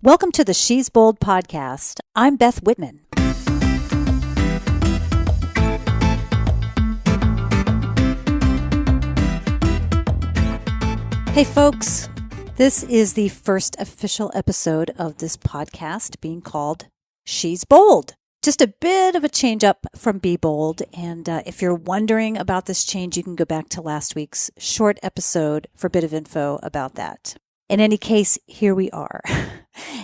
Welcome to the She's Bold podcast. I'm Beth Whitman. Hey folks, this is the first official episode of this podcast being called She's Bold. Just a bit of a change up from Be Bold. And if you're wondering about this change, you can go back to last week's short episode for a bit of info about that. In any case, here we are.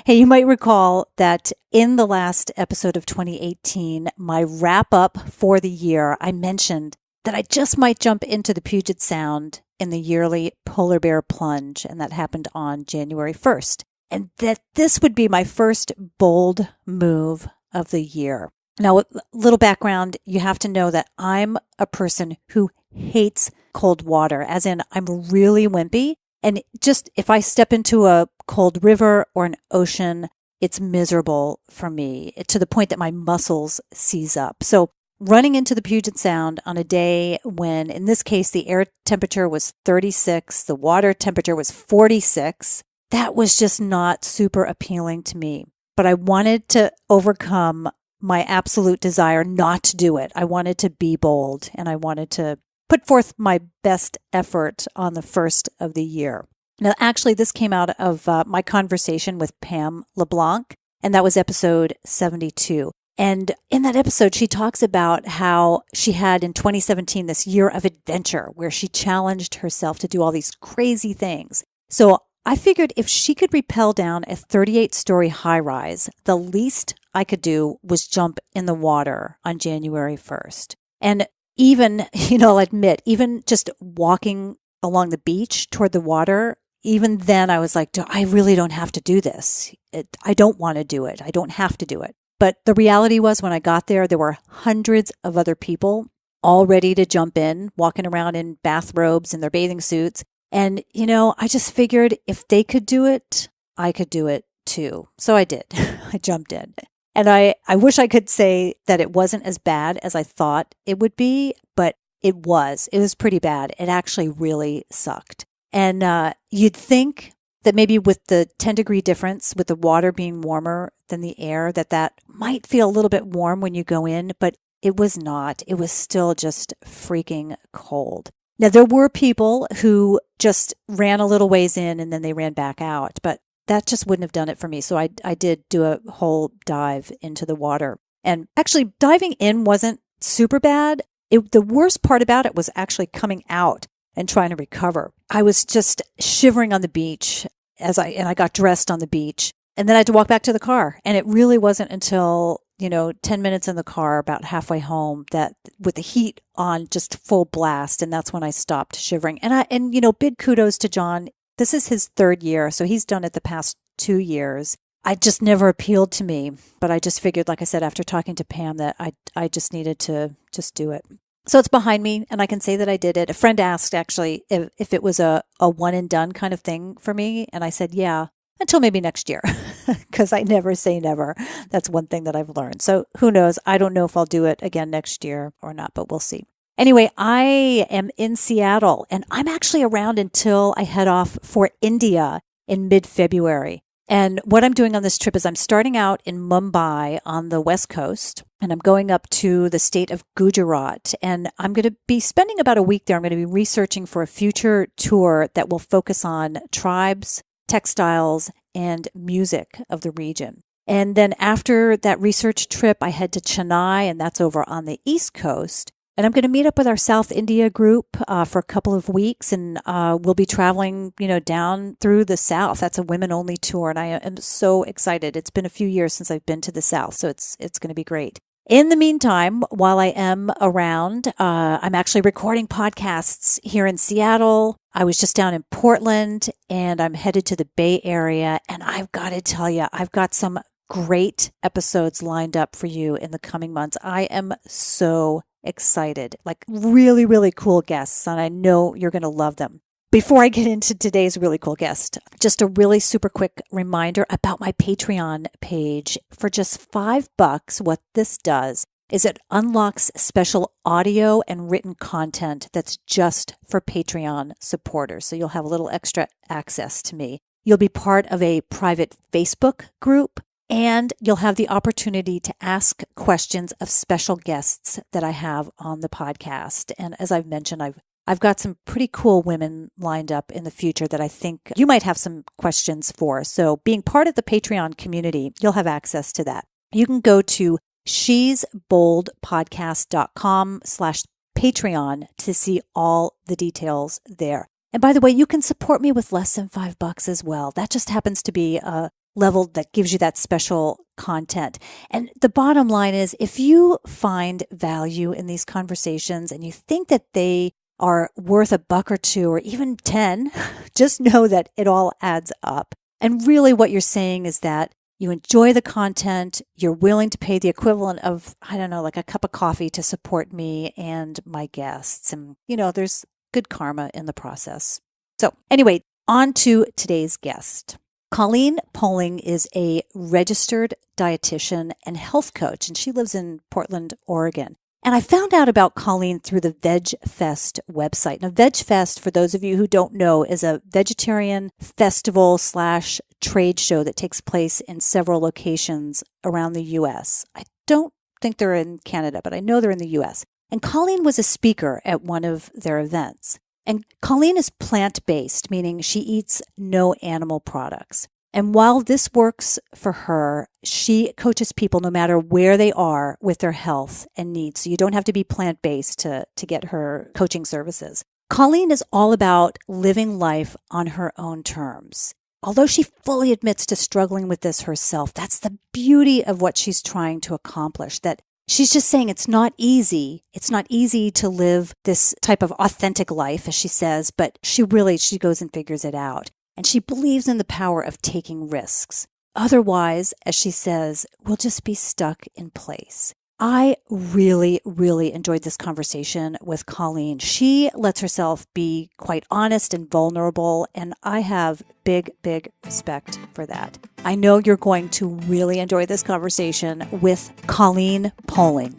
Hey, you might recall that in the last episode of 2018, my wrap up for the year, I mentioned that I just might jump into the Puget Sound in the yearly polar bear plunge, and that happened on January 1st, and that this would be my first bold move of the year. Now, a little background, you have to know that I'm a person who hates cold water, as in I'm really wimpy. And just if I step into a cold river or an ocean, it's miserable for me to the point that my muscles seize up. So running into the Puget Sound on a day when, in this case, the air temperature was 36, the water temperature was 46, that was just not super appealing to me. But I wanted to overcome my absolute desire not to do it. I wanted to be bold, and I wanted to put forth my best effort on the first of the year. Now, actually, this came out of my conversation with Pam LeBlanc, and that was episode 72. And in that episode, she talks about how she had in 2017 this year of adventure where she challenged herself to do all these crazy things. So I figured if she could rappel down a 38-story high-rise, the least I could do was jump in the water on January 1st. And even, I'll admit, even just walking along the beach toward the water, even then I was like, I really don't have to do this. I don't want to do it. I don't have to do it. But the reality was when I got there were hundreds of other people all ready to jump in, walking around in bathrobes and their bathing suits. And, I just figured if they could do it, I could do it too. So I did. I jumped in. And I wish I could say that it wasn't as bad as I thought it would be, but it was. It was pretty bad. It actually really sucked. And you'd think that maybe with the 10-degree difference, with the water being warmer than the air, that might feel a little bit warm when you go in, but it was not. It was still just freaking cold. Now, there were people who just ran a little ways in and then they ran back out, but that just wouldn't have done it for me. So I did do a whole dive into the water. And actually, diving in wasn't super bad. The worst part about it was actually coming out and trying to recover. I was just shivering on the beach and I got dressed on the beach. And then I had to walk back to the car. And it really wasn't until, 10 minutes in the car, about halfway home, that with the heat on just full blast. And that's when I stopped shivering. And big kudos to John. This is his third year, so he's done it the past 2 years. I just never appealed to me, but I just figured, like I said, after talking to Pam, that I just needed to just do it. So it's behind me, and I can say that I did it. A friend asked, actually, if it was a one and done kind of thing for me, and I said, yeah, until maybe next year, because I never say never. That's one thing that I've learned. So who knows? I don't know if I'll do it again next year or not, but we'll see. Anyway, I am in Seattle, and I'm actually around until I head off for India in mid-February. And what I'm doing on this trip is I'm starting out in Mumbai on the West Coast, and I'm going up to the state of Gujarat. And I'm going to be spending about a week there. I'm going to be researching for a future tour that will focus on tribes, textiles, and music of the region. And then after that research trip, I head to Chennai, and that's over on the East Coast. And I'm going to meet up with our South India group for a couple of weeks, and we'll be traveling, down through the South. That's a women-only tour, and I am so excited. It's been a few years since I've been to the South, so it's going to be great. In the meantime, while I am around, I'm actually recording podcasts here in Seattle. I was just down in Portland, and I'm headed to the Bay Area, and I've got to tell you, I've got some great episodes lined up for you in the coming months. I am so excited, like really, really cool guests, and I know you're going to love them. Before I get into today's really cool guest, just a really super quick reminder about my Patreon page. For just $5, what this does is it unlocks special audio and written content that's just for Patreon supporters. So you'll have a little extra access to me. You'll be part of a private Facebook group, and you'll have the opportunity to ask questions of special guests that I have on the podcast. And as I've mentioned, I've got some pretty cool women lined up in the future that I think you might have some questions for. So being part of the Patreon community, you'll have access to that. You can go to shesboldpodcast.com/Patreon to see all the details there. And by the way, you can support me with less than $5 as well. That just happens to be a level that gives you that special content. And the bottom line is, if you find value in these conversations and you think that they are worth $1 or $2 or even 10, just know that it all adds up. And really what you're saying is that you enjoy the content, you're willing to pay the equivalent of, I don't know, like a cup of coffee to support me and my guests. And, there's good karma in the process. So anyway, on to today's guest. Colleen Poling is a registered dietitian and health coach, and she lives in Portland, Oregon. And I found out about Colleen through the Veg Fest website. Now, Veg Fest, for those of you who don't know, is a vegetarian festival / trade show that takes place in several locations around the U.S. I don't think they're in Canada, but I know they're in the U.S. And Colleen was a speaker at one of their events. And Colleen is plant-based, meaning she eats no animal products. And while this works for her, she coaches people no matter where they are with their health and needs. So you don't have to be plant-based to get her coaching services. Colleen is all about living life on her own terms. Although she fully admits to struggling with this herself, that's the beauty of what she's trying to accomplish, that she's just saying it's not easy. It's not easy to live this type of authentic life, as she says, but she goes and figures it out. And she believes in the power of taking risks. Otherwise, as she says, we'll just be stuck in place. I really, really enjoyed this conversation with Colleen. She lets herself be quite honest and vulnerable, and I have big, big respect for that. I know you're going to really enjoy this conversation with Colleen Poling.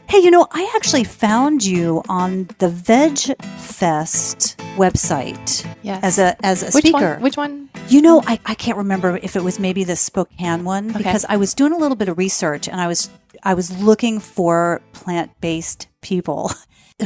Hey, I actually found you on the Veg Fest website. Yes. as a speaker. Which one? I can't remember if it was maybe the Spokane one, because I was doing a little bit of research and I was looking for plant-based people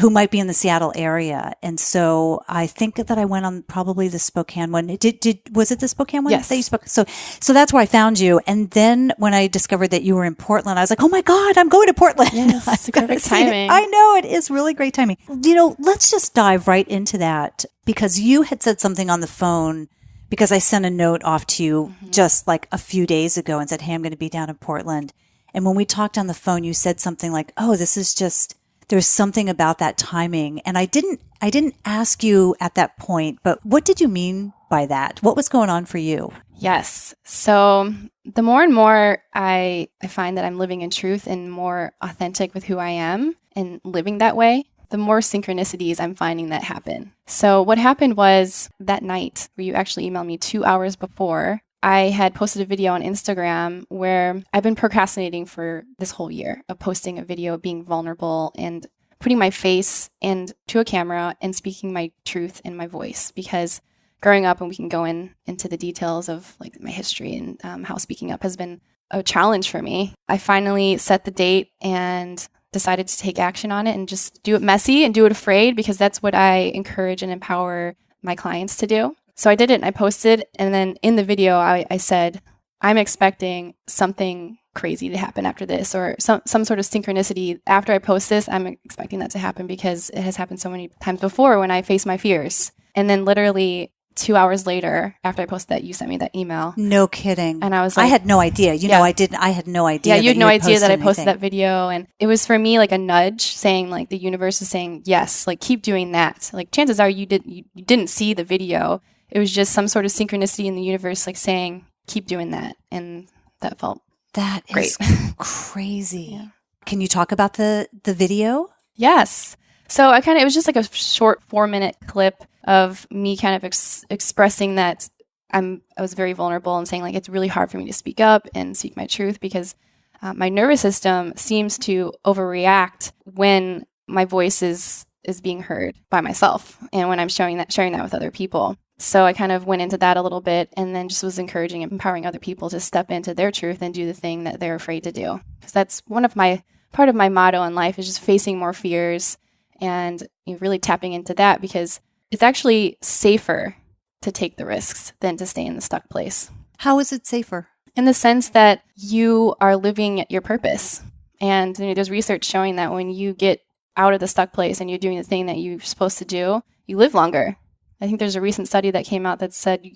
who might be in the Seattle area. And so I think that I went on probably the Spokane one. Was it the Spokane one? Yes. That you spoke? So that's where I found you. And then when I discovered that you were in Portland, I was like, oh my God, I'm going to Portland. Yes, perfect timing. I know, it is really great timing. Let's just dive right into that, because you had said something on the phone, because I sent a note off to you just like a few days ago and said, hey, I'm going to be down in Portland. And when we talked on the phone, you said something like, oh, there's something about that timing. And I didn't ask you at that point, but what did you mean by that? What was going on for you? Yes. So the more and more I find that I'm living in truth and more authentic with who I am and living that way, the more synchronicities I'm finding that happen. So what happened was that night where you actually emailed me 2 hours before, I had posted a video on Instagram where I've been procrastinating for this whole year of posting a video, being vulnerable and putting my face to a camera and speaking my truth in my voice. Because growing up, and we can go into the details of like my history and how speaking up has been a challenge for me, I finally set the date and decided to take action on it and just do it messy and do it afraid, because that's what I encourage and empower my clients to do. So I did it and I posted, and then in the video I said, I'm expecting something crazy to happen after this, or some sort of synchronicity. After I post this, I'm expecting that to happen because it has happened so many times before when I face my fears. And then literally 2 hours later, after I posted that, you sent me that email. No kidding. And I was like, I had no idea. I had no idea. Yeah, you had no idea that I posted that video. And it was for me like a nudge saying, like, the universe is saying, yes, like, keep doing that. Like, chances are you didn't see the video. It was just some sort of synchronicity in the universe, like saying, keep doing that. And that felt great. Is crazy. Yeah. Can you talk about the video? Yes. So it was just like a short 4-minute clip of me kind of expressing that I was very vulnerable and saying, like, it's really hard for me to speak up and speak my truth because my nervous system seems to overreact when my voice is being heard by myself and when I'm sharing that with other people. So I kind of went into that a little bit and then just was encouraging and empowering other people to step into their truth and do the thing that they're afraid to do. Because that's part of my motto in life is just facing more fears and really tapping into that, because it's actually safer to take the risks than to stay in the stuck place. How is it safer? In the sense that you are living your purpose. And there's research showing that when you get out of the stuck place and you're doing the thing that you're supposed to do, you live longer. I think there's a recent study that came out that said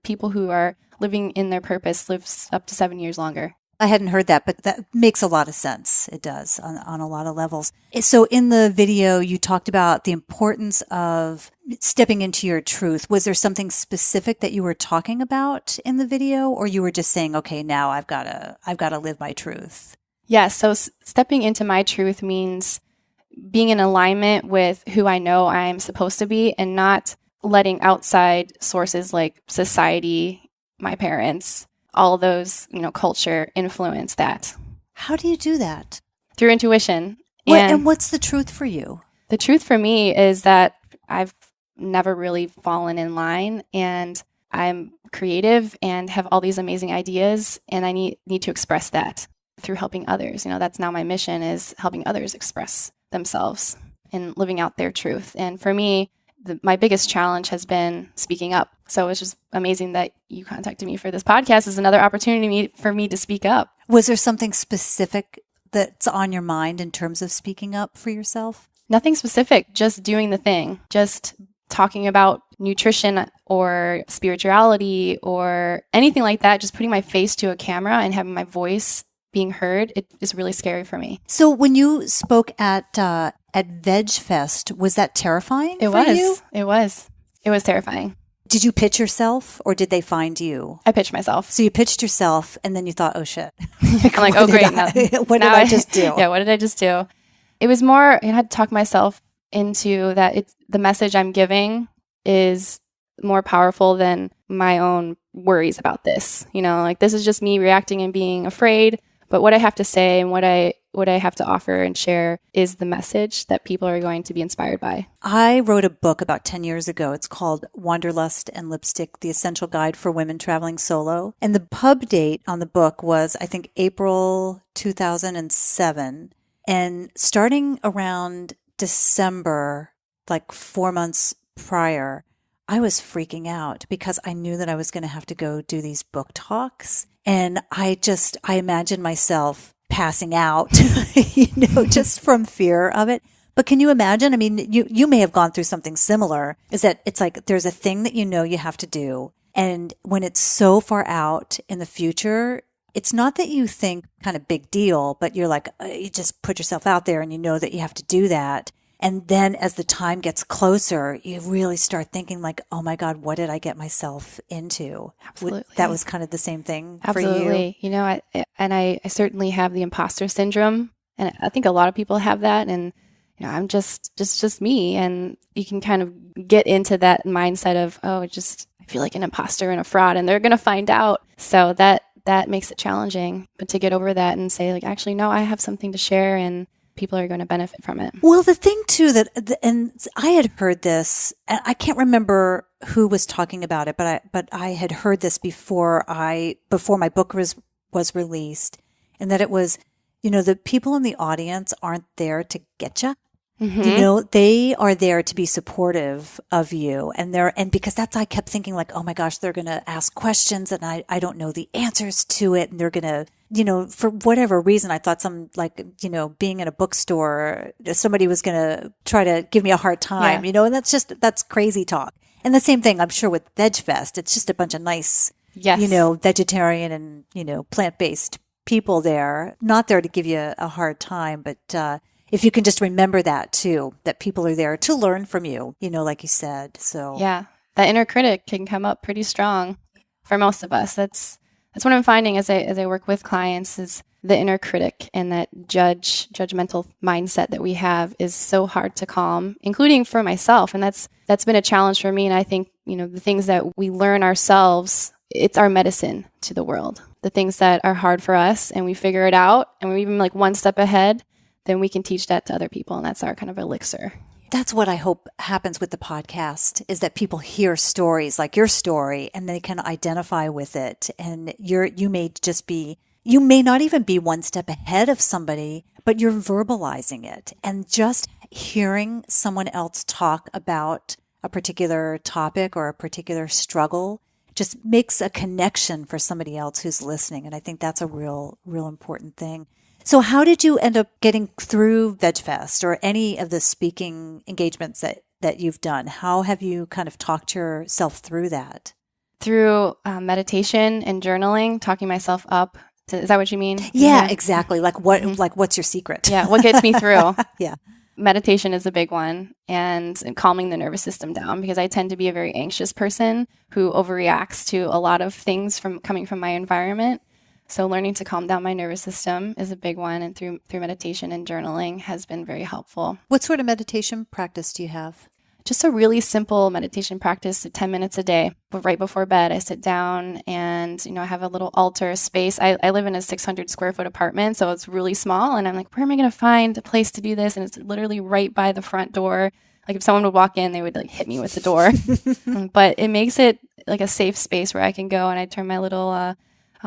people who are living in their purpose live up to 7 years longer. I hadn't heard that, but that makes a lot of sense. It does on a lot of levels. So in the video, you talked about the importance of stepping into your truth. Was there something specific that you were talking about in the video, or you were just saying, okay, now I've got to live my truth? Yeah. So stepping into my truth means being in alignment with who I know I'm supposed to be, and not letting outside sources like society, my parents, all those, culture influence that. How do you do that? Through intuition. And what's the truth for you? The truth for me is that I've never really fallen in line, and I'm creative and have all these amazing ideas, and I need to express that through helping others. That's now my mission, is helping others express themselves and living out their truth. And for me, my biggest challenge has been speaking up. So it's just amazing that you contacted me for this podcast as another opportunity for me to speak up. Was there something specific that's on your mind in terms of speaking up for yourself? Nothing specific, just doing the thing, just talking about nutrition or spirituality or anything like that, just putting my face to a camera and having my voice being heard. It is really scary for me. So when you spoke at Veg Fest, was that terrifying for you? It was terrifying. Did you pitch yourself, or did they find you? I pitched myself. So you pitched yourself, and then you thought, oh shit. I'm like, oh great. What did I just do? Yeah, what did I just do? It was more, I had to talk myself into that the message I'm giving is more powerful than my own worries about this. This is just me reacting and being afraid. But what I have to say and what I have to offer and share is the message that people are going to be inspired by. I wrote a book about 10 years ago. It's called Wanderlust and Lipstick, The Essential Guide for Women Traveling Solo. And the pub date on the book was, I think, April 2007. And starting around December, like 4 months prior, I was freaking out because I knew that I was going to have to go do these book talks. And I imagined myself passing out, just from fear of it. But can you imagine? I mean, you may have gone through something similar, is that it's like there's a thing that you have to do. And when it's so far out in the future, it's not that you think kind of big deal, but you're like, you just put yourself out there and you know that you have to do that. And then as the time gets closer, you really start thinking like, oh my God, what did I get myself into? Absolutely. That was kind of the same thing Absolutely. for you. I certainly have the imposter syndrome, and I think a lot of people have that. And, I'm just me. And you can kind of get into that mindset of, I feel like an imposter and a fraud, and they're going to find out. So that makes it challenging. But to get over that and say like, actually, no, I have something to share, and people are going to benefit from it. Well, the thing too and I had heard this, and I can't remember who was talking about it, but I had heard this before my book was released, and that it was, the people in the audience aren't there to get you. Mm-hmm. They are there to be supportive of you. And because I kept thinking like, oh my gosh, they're going to ask questions and I don't know the answers to it. And they're going to, for whatever reason, I thought being in a bookstore, somebody was going to try to give me a hard time, and that's crazy talk. And the same thing, I'm sure, with Veg Fest. It's just a bunch of nice, vegetarian and, plant-based people there, not there to give you a hard time, but, if you can just remember that too, that people are there to learn from you, like you said. So yeah, that inner critic can come up pretty strong for most of us. That's what I'm finding as I work with clients, is the inner critic, and that judgmental mindset that we have is so hard to calm, including for myself. And that's been a challenge for me. And I think, the things that we learn ourselves, it's our medicine to the world. The things that are hard for us and we figure it out and we're even like one step ahead, then we can teach that to other people. And that's our kind of elixir. That's what I hope happens with the podcast, is that people hear stories like your story and they can identify with it. And you may not even be one step ahead of somebody, but you're verbalizing it. And just hearing someone else talk about a particular topic or a particular struggle just makes a connection for somebody else who's listening. And I think that's a real important thing. So how did you end up getting through VegFest or any of the speaking engagements that you've done? How have you kind of talked yourself through that? Through meditation and journaling, talking myself up. Is that what you mean? Yeah, exactly. Like what's your secret? Yeah, what gets me through? Yeah. Meditation is a big one, and calming the nervous system down, because I tend to be a very anxious person who overreacts to a lot of things coming from my environment. So learning to calm down my nervous system is a big one, and through meditation and journaling has been very helpful. What sort of meditation practice do you have? Just a really simple meditation practice, 10 minutes a day. But right before bed, I sit down and, I have a little altar space. I live in a 600 square foot apartment, so it's really small. And I'm like, where am I going to find a place to do this? And it's literally right by the front door. Like if someone would walk in, they would like hit me with the door. But it makes it like a safe space where I can go, and I turn my little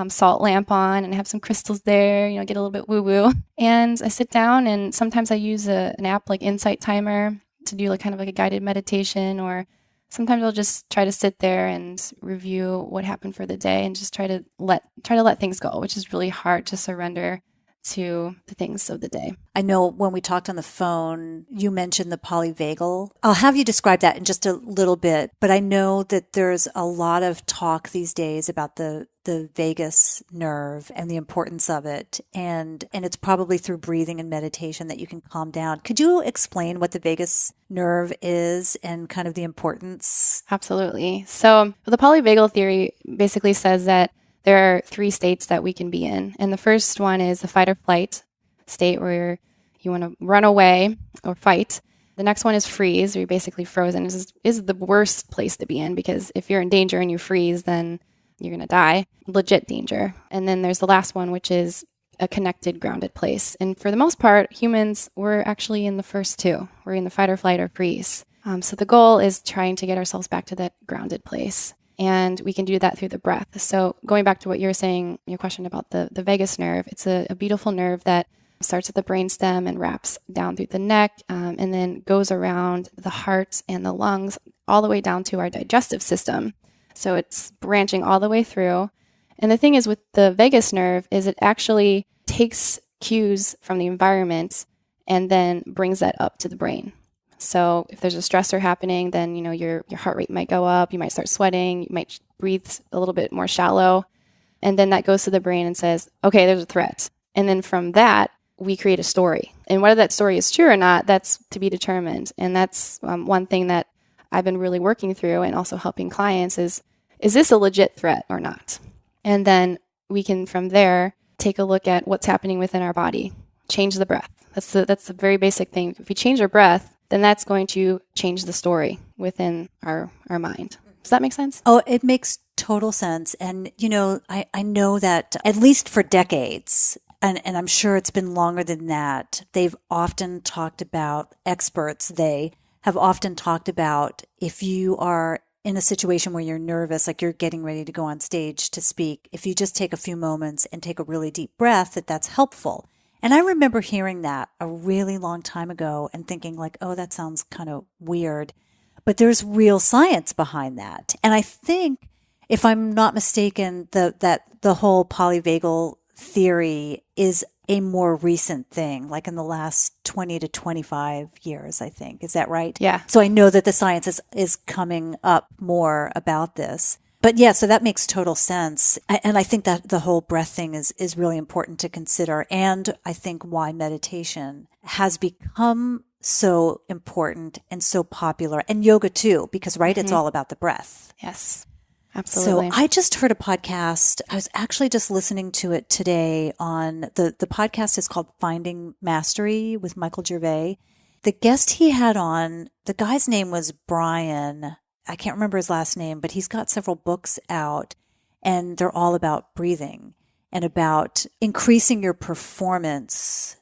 salt lamp on and have some crystals there, get a little bit woo-woo. And I sit down, and sometimes I use an app like Insight Timer to do like kind of like a guided meditation, or sometimes I'll just try to sit there and review what happened for the day and just try to let things go, which is really hard to surrender to the things of the day. I know when we talked on the phone, you mentioned the polyvagal. I'll have you describe that in just a little bit, but I know that there's a lot of talk these days about the vagus nerve and the importance of it. And it's probably through breathing and meditation that you can calm down. Could you explain what the vagus nerve is and kind of the importance? Absolutely. So the polyvagal theory basically says that there are 3 states that we can be in. And the first one is the fight or flight state, where you want to run away or fight. The next one is freeze, where you're basically frozen. This is the worst place to be in, because if you're in danger and you freeze, then you're going to die. Legit danger. And then there's the last one, which is a connected, grounded place. And for the most part, humans, we're actually in the first 2. We're in the fight or flight or freeze. So the goal is trying to get ourselves back to that grounded place. And we can do that through the breath. So going back to what you were saying, your question about the vagus nerve, it's a beautiful nerve that starts at the brainstem and wraps down through the neck, and then goes around the heart and the lungs all the way down to our digestive system. So it's branching all the way through. And the thing is with the vagus nerve is it actually takes cues from the environment and then brings that up to the brain. So if there's a stressor happening, then, your heart rate might go up, you might start sweating, you might breathe a little bit more shallow. And then that goes to the brain and says, okay, there's a threat. And then from that, we create a story. And whether that story is true or not, that's to be determined. And that's one thing that I've been really working through and also helping clients is this a legit threat or not? And then we can, from there, take a look at what's happening within our body. Change the breath. That's the very basic thing. If we change our breath, then that's going to change the story within our mind. Does that make sense? Oh, it makes total sense. And, I know that at least for decades, and I'm sure it's been longer than that, they've often talked about, they have often talked about, if you are in a situation where you're nervous, like you're getting ready to go on stage to speak, if you just take a few moments and take a really deep breath, that's helpful. And I remember hearing that a really long time ago and thinking like, oh, that sounds kind of weird. But there's real science behind that. And I think, if I'm not mistaken, that the whole polyvagal theory is a more recent thing, like in the last 20 to 25 years, I think. Is that right? Yeah. So I know that the science is coming up more about this. But yeah, so that makes total sense. And I think that the whole breath thing is really important to consider. And I think why meditation has become so important and so popular, and yoga too, because it's all about the breath. Yes, absolutely. So I just heard a podcast. I was actually just listening to it today on the podcast is called Finding Mastery with Michael Gervais. The guest he had on, the guy's name was Brian. I can't remember his last name, but he's got several books out, and they're all about breathing and about increasing your performance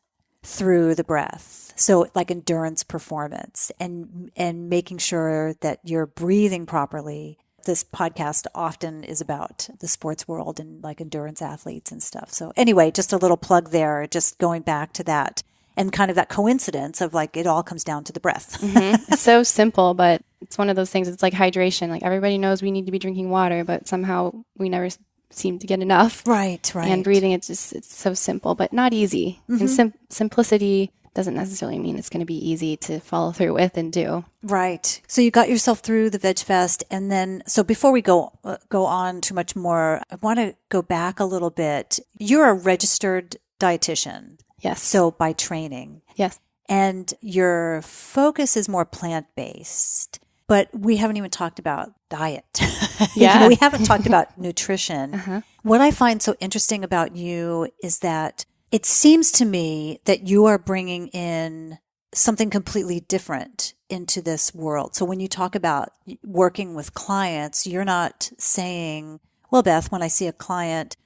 through the breath. So like endurance performance and making sure that you're breathing properly. This podcast often is about the sports world and like endurance athletes and stuff. So anyway, just a little plug there, just going back to that and kind of that coincidence of like it all comes down to the breath. It's so simple, but it's one of those things. It's like hydration. Like everybody knows we need to be drinking water, but somehow we never seem to get enough. Right. And breathing, it's so simple, but not easy. And simplicity doesn't necessarily mean it's going to be easy to follow through with and do. Right. So you got yourself through the Veg Fest. And then, so before we go on too much more, I want to go back a little bit. You're a registered dietitian. Yes. So by training. Yes. And your focus is more plant-based, but we haven't even talked about diet. Yeah. We haven't talked about nutrition. What I find so interesting about you is that it seems to me that you are bringing in something completely different into this world. So when you talk about working with clients, you're not saying, well, Beth, when I see a client,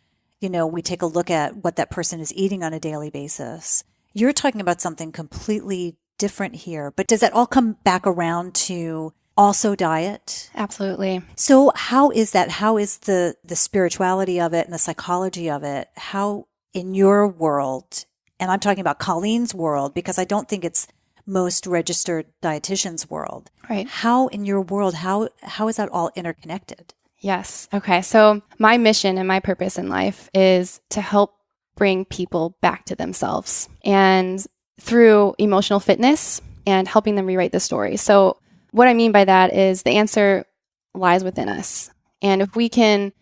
we take a look at what that person is eating on a daily basis. You're talking about something completely different here. But does that all come back around to also diet? Absolutely. So how is that? How is the spirituality of it and the psychology of it? How in your world, and I'm talking about Colleen's world, because I don't think it's most registered dietitians' world. Right. How in your world, how is that all interconnected? Yes. Okay. So my mission and my purpose in life is to help bring people back to themselves and through emotional fitness and helping them rewrite the story. So what I mean by that is the answer lies within us. And if we can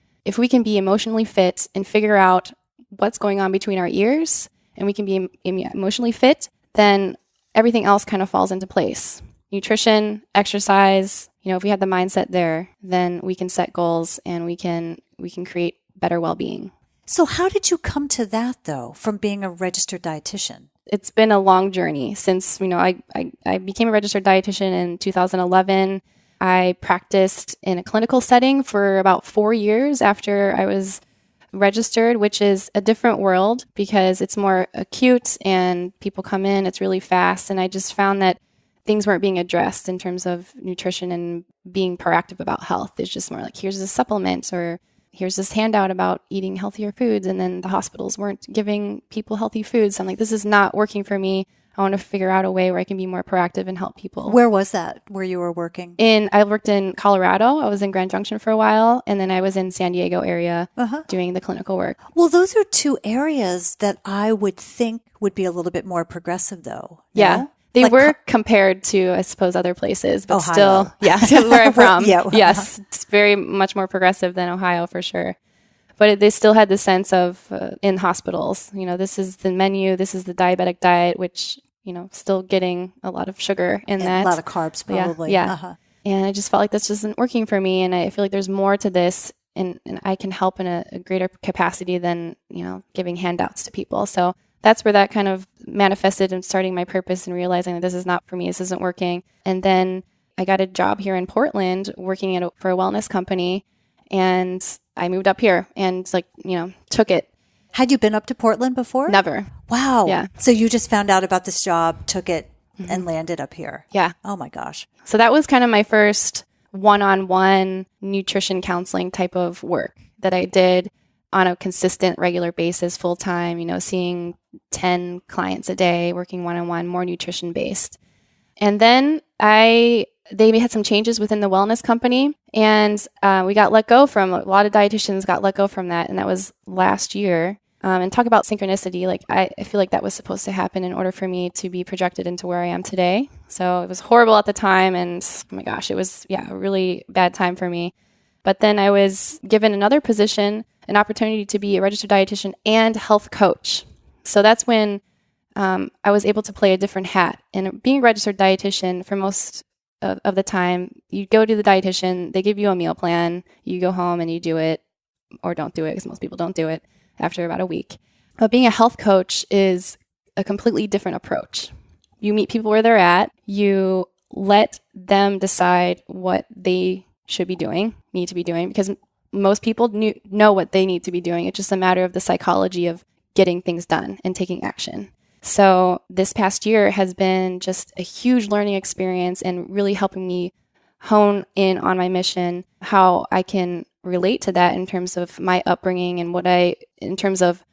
be emotionally fit and figure out what's going on between our ears and we can be emotionally fit, then everything else kind of falls into place. Nutrition, exercise, if we have the mindset there, then we can set goals and we can create better well-being. So how did you come to that though, from being a registered dietitian? It's been a long journey since, I became a registered dietitian in 2011. I practiced in a clinical setting for about 4 years after I was registered, which is a different world because it's more acute and people come in, it's really fast. And I just found that things weren't being addressed in terms of nutrition and being proactive about health. It's just more like, here's a supplement or here's this handout about eating healthier foods. And then the hospitals weren't giving people healthy foods. So I'm like, this is not working for me. I want to figure out a way where I can be more proactive and help people. Where was that, where you were working? I worked in Colorado. I was in Grand Junction for a while. And then I was in San Diego area doing the clinical work. Well, those are two areas that I would think would be a little bit more progressive though. Yeah. No? They were compared to, I suppose, other places, but Ohio. Still, where I'm from. Yeah. Yes, it's very much more progressive than Ohio for sure. But they still had the sense of in hospitals, this is the menu, this is the diabetic diet, which, still getting a lot of sugar in that. A lot of carbs probably. Yeah. And I just felt like this just isn't working for me. And I feel like there's more to this and I can help in a greater capacity than, giving handouts to people. So that's where that kind of manifested in starting my purpose and realizing that this is not for me, this isn't working. And then I got a job here in Portland working for a wellness company and I moved up here and took it. Had you been up to Portland before? Never. Wow. Yeah. So you just found out about this job, took it and landed up here. Yeah. Oh my gosh. So that was kind of my first one-on-one nutrition counseling type of work that I did on a consistent, regular basis, full time, seeing 10 clients a day, working one-on-one, more nutrition based. And then they had some changes within the wellness company and we got let go from, a lot of dietitians got let go from that. And that was last year. And talk about synchronicity. Like I feel like that was supposed to happen in order for me to be projected into where I am today. So it was horrible at the time. And oh my gosh, it was, a really bad time for me. But then I was given another position, an opportunity to be a registered dietitian and health coach. So that's when I was able to play a different hat. And being a registered dietitian, for most of the time, you go to the dietitian, they give you a meal plan, you go home and you do it, or don't do it, because most people don't do it after about a week. But being a health coach is a completely different approach. You meet people where they're at, you let them decide what they should be doing, need to be doing, because most people know what they need to be doing. It's just a matter of the psychology of getting things done and taking action. So this past year has been just a huge learning experience and really helping me hone in on my mission, how I can relate to that in terms of my upbringing and in terms of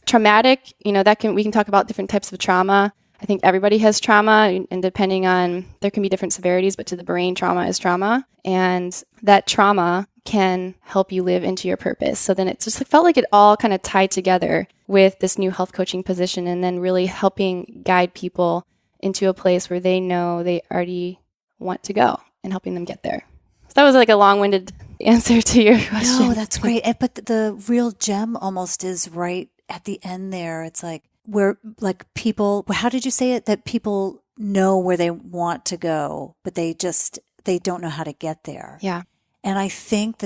traumatic, we can talk about different types of trauma. I think everybody has trauma, and depending on, there can be different severities, but to the brain, trauma is trauma. And that trauma can help you live into your purpose. So then it just felt like it all kind of tied together with this new health coaching position, and then really helping guide people into a place where they know they already want to go and helping them get there. So that was like a long-winded answer to your question. No, that's great. But the real gem almost is right at the end there. It's like, where like people, how did you say it? That people know where they want to go, but they don't know how to get there. Yeah. And I think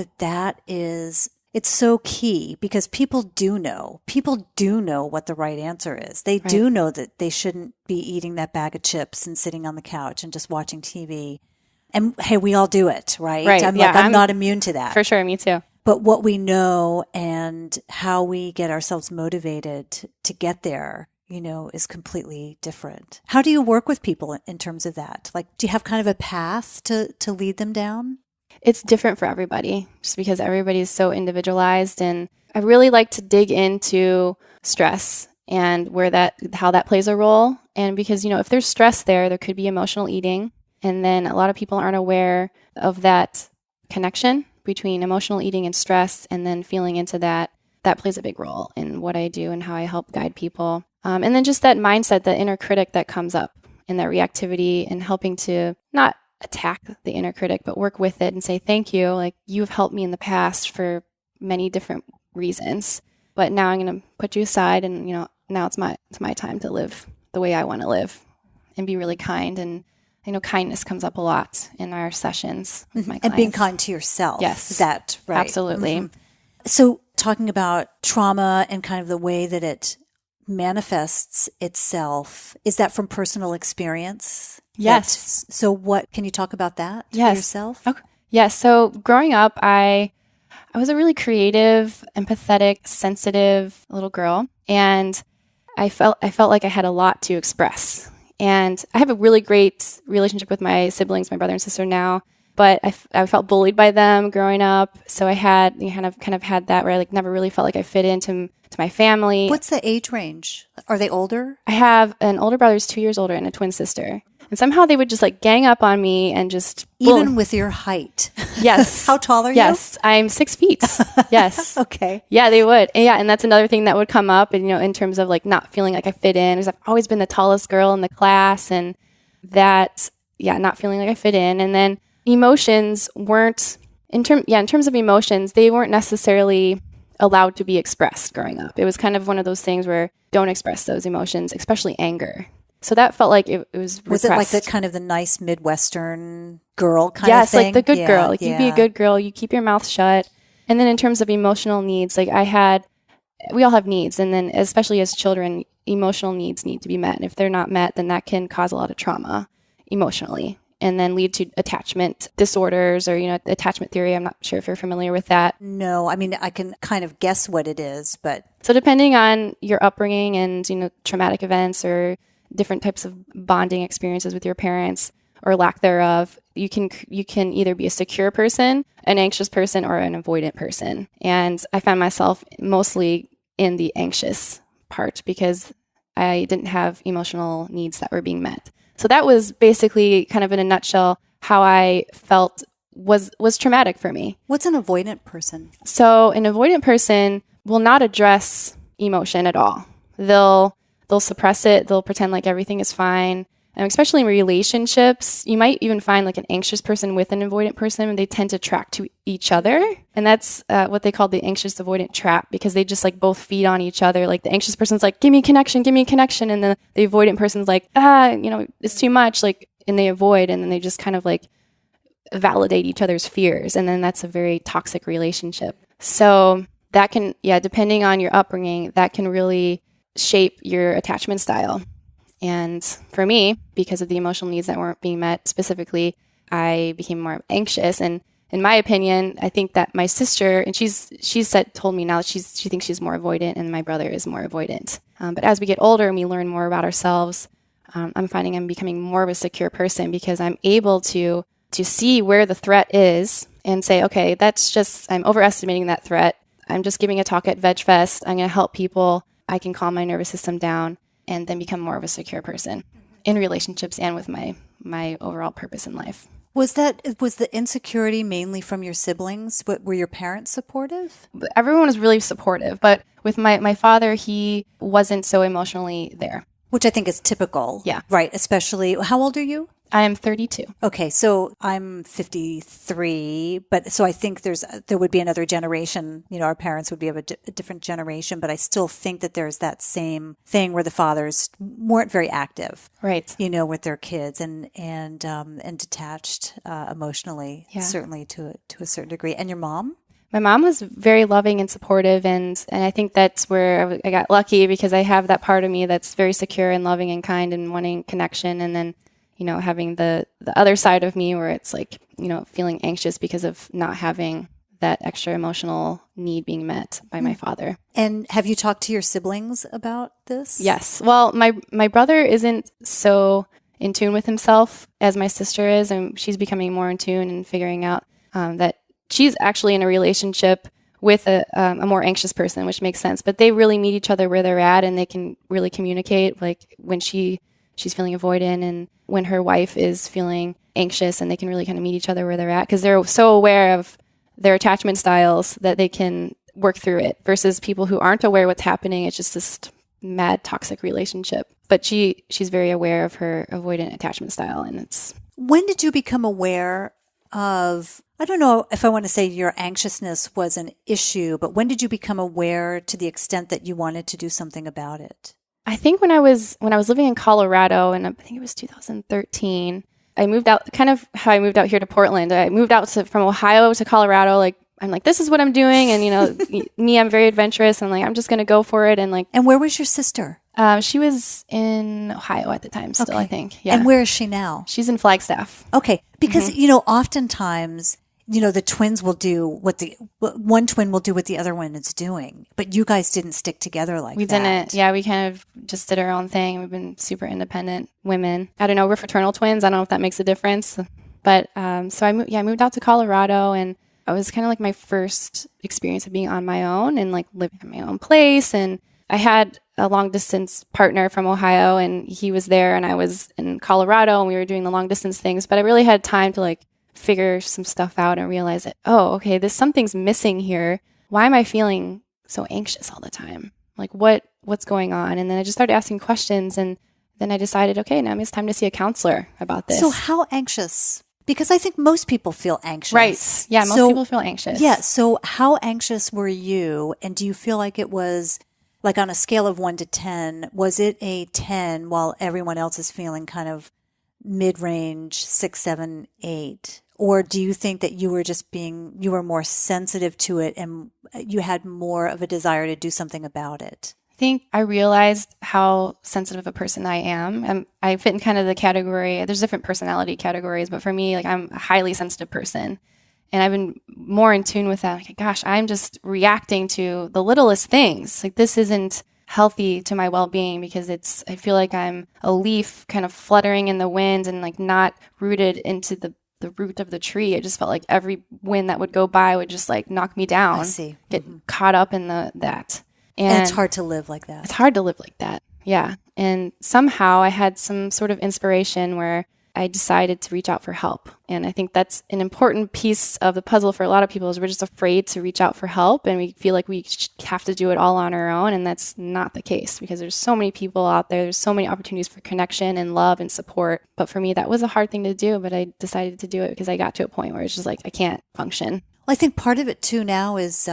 it's so key, because people do know what the right answer is. They do know that they shouldn't be eating that bag of chips and sitting on the couch and just watching TV. And hey, we all do it, right? Right. I'm not immune to that. For sure. Me too. But what we know and how we get ourselves motivated to get there, is completely different. How do you work with people in terms of that? Like, do you have kind of a path to lead them down? It's different for everybody, just because everybody is so individualized. And I really like to dig into stress and how that plays a role. And because, if there's stress there could be emotional eating. And then a lot of people aren't aware of that connection between emotional eating and stress, and then feeling into that plays a big role in what I do and how I help guide people. And then just that mindset, the inner critic that comes up, and that reactivity, and helping to not attack the inner critic, but work with it and say, thank you. Like, you've helped me in the past for many different reasons, but now I'm going to put you aside, and, now it's my time to live the way I want to live, and be really kind. And I know kindness comes up a lot in our sessions with my clients. And being kind to yourself. Yes. Is that right? Absolutely. Mm-hmm. So talking about trauma and kind of the way that it manifests itself, is that from personal experience? Yes. So what, can you talk about that for yourself? Okay. Yes. So growing up, I was a really creative, empathetic, sensitive little girl. And I felt like I had a lot to express. And I have a really great relationship with my siblings, my brother and sister now, but I felt bullied by them growing up. So I had kind of had that where I never really felt like I fit into my family. What's the age range? Are they older? I have an older brother who's 2 years older and a twin sister. And somehow they would just gang up on me and just even with your height. Yes. How tall are you? Yes, I'm 6 feet. Yes. Okay. Yeah, they would. And that's another thing that would come up, and in terms of not feeling like I fit in, because I've always been the tallest girl in the class, and that not feeling like I fit in. And then emotions weren't in terms of emotions, they weren't necessarily allowed to be expressed growing up. It was kind of one of those things where don't express those emotions, especially anger. So that felt like it was repressed. Was it like the kind of the nice Midwestern girl kind of yes, thing? Like the good girl. You be a good girl. You keep your mouth shut. And then in terms of emotional needs, we all have needs. And then especially as children, emotional needs need to be met. And if they're not met, then that can cause a lot of trauma emotionally, and then lead to attachment disorders or, attachment theory. I'm not sure if you're familiar with that. No, I mean, I can kind of guess what it is, but. So depending on your upbringing and, traumatic events or different types of bonding experiences with your parents or lack thereof, you can either be a secure person, an anxious person, or an avoidant person. And I found myself mostly in the anxious part because I didn't have emotional needs that were being met. So that was basically kind of in a nutshell how I felt was traumatic for me. What's an avoidant person? So an avoidant person will not address emotion at all. They'll suppress it. They'll pretend like everything is fine. And especially in relationships, you might even find an anxious person with an avoidant person, and they tend to track to each other. And that's what they call the anxious avoidant trap, because they just both feed on each other. The anxious person's give me a connection. And then the avoidant person's it's too much, and they avoid, and then they just kind of validate each other's fears. And then that's a very toxic relationship. So that can, depending on your upbringing, that can really shape your attachment style. And for me, because of the emotional needs that weren't being met specifically, I became more anxious. And in my opinion, I think that my sister, and told me now that she thinks she's more avoidant and my brother is more avoidant. But as we get older and we learn more about ourselves, I'm finding I'm becoming more of a secure person because I'm able to see where the threat is and say, okay, I'm overestimating that threat. I'm just giving a talk at Veg Fest. I'm going to help people. I can calm my nervous system down and then become more of a secure person in relationships and with my overall purpose in life. Was the insecurity mainly from your siblings? Were your parents supportive? Everyone was really supportive, but with my father, he wasn't so emotionally there. Which I think is typical. Yeah. Right. Especially, how old are you? I am 32. Okay. So I'm 53, but so I think there would be another generation, our parents would be of a different generation, but I still think that there's that same thing where the fathers weren't very active. Right. With their kids and detached emotionally, certainly to a certain degree. And your mom? My mom was very loving and supportive, and I think that's where I got lucky because I have that part of me that's very secure and loving and kind and wanting connection, and then, having the other side of me where it's like, feeling anxious because of not having that extra emotional need being met by my father. And have you talked to your siblings about this? Yes. Well, my brother isn't so in tune with himself as my sister is, and she's becoming more in tune and figuring out that she's actually in a relationship with a more anxious person, which makes sense. But they really meet each other where they're at, and they can really communicate, like when she's feeling avoidant and when her wife is feeling anxious, and they can really kind of meet each other where they're at because they're so aware of their attachment styles that they can work through it versus people who aren't aware what's happening. It's just this mad toxic relationship. But she's very aware of her avoidant attachment style, and it's... When did you become aware of, I don't know if I want to say your anxiousness was an issue, but when did you become aware to the extent that you wanted to do something about it? I think when I was living in Colorado, and I think it was 2013, I moved out, kind of how I moved out here to Portland. I moved out from Ohio to Colorado. Like, I'm like, this is what I'm doing. And, me, I'm very adventurous. And like, I'm just going to go for it. And like, and where was your sister? She was in Ohio at the time still, okay. I think. Yeah. And where is she now? She's in Flagstaff. Okay. Because, oftentimes, the twins will do one twin will do what the other one is doing. But you guys didn't stick together like that. We didn't. Yeah, we kind of just did our own thing. We've been super independent women. I don't know. We're fraternal twins. I don't know if that makes a difference. But so I moved out to Colorado, and I was kind of like my first experience of being on my own and like living in my own place. And I had a long distance partner from Ohio, and he was there and I was in Colorado, and we were doing the long distance things, but I really had time to like figure some stuff out and realize that, oh, okay, something's missing here. Why am I feeling so anxious all the time? Like what's going on? And then I just started asking questions, and then I decided, okay, now it's time to see a counselor about this. So how anxious? Because I think most people feel anxious. Right. Yeah, most people feel anxious. Yeah. So how anxious were you? And do you feel like it was, like on a scale of 1 to 10, was it a 10 while everyone else is feeling kind of mid-range 6, 7, 8? Or do you think that you were more sensitive to it and you had more of a desire to do something about it? I think I realized how sensitive a person I am. I fit in kind of the category, there's different personality categories, but for me, like I'm a highly sensitive person. And I've been more in tune with that. Like, gosh, I'm just reacting to the littlest things. Like, this isn't healthy to my well-being because I feel like I'm a leaf kind of fluttering in the wind and like not rooted into the root of the tree. I just felt like every wind that would go by would just like knock me down. I see. Get caught up in that. And it's hard to live like that. It's hard to live like that. Yeah. And somehow I had some sort of inspiration where I decided to reach out for help. And I think that's an important piece of the puzzle for a lot of people is we're just afraid to reach out for help, and we feel like we have to do it all on our own. And that's not the case because there's so many people out there. There's so many opportunities for connection and love and support. But for me, that was a hard thing to do, but I decided to do it because I got to a point where it's just like, I can't function. Well, I think part of it too now is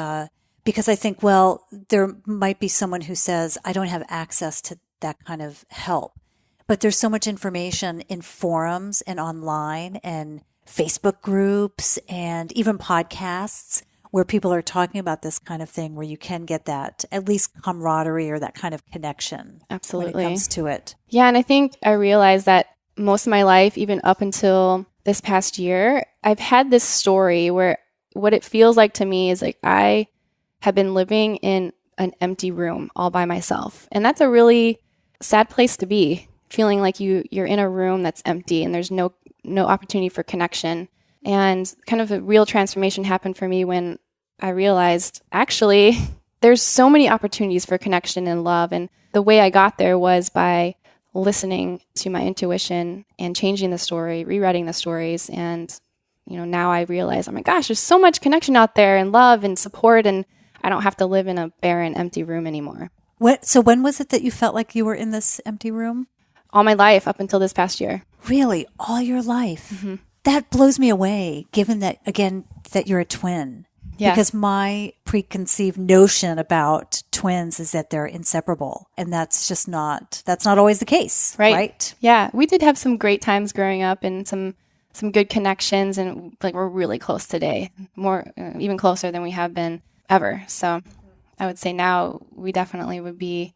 because I think, well, there might be someone who says, I don't have access to that kind of help. But there's so much information in forums and online and Facebook groups and even podcasts where people are talking about this kind of thing where you can get that at least camaraderie or that kind of connection. Absolutely. When it comes to it. Yeah. And I think I realized that most of my life, even up until this past year, I've had this story where what it feels like to me is like I have been living in an empty room all by myself. And that's a really sad place to be, feeling like you're in a room that's empty and there's no opportunity for connection. And kind of a real transformation happened for me when I realized, actually, there's so many opportunities for connection and love. And the way I got there was by listening to my intuition and changing the story, rewriting the stories. And, now I realize, oh my gosh, there's so much connection out there and love and support. And I don't have to live in a barren, empty room anymore. So when was it that you felt like you were in this empty room? All my life up until this past year. Really? All your life? Mm-hmm. That blows me away, given that, again, that you're a twin. Yeah. Because my preconceived notion about twins is that they're inseparable. And that's not always the case. Right? Yeah. We did have some great times growing up and some good connections. And like we're really close today, more, even closer than we have been ever. So I would say now we definitely would be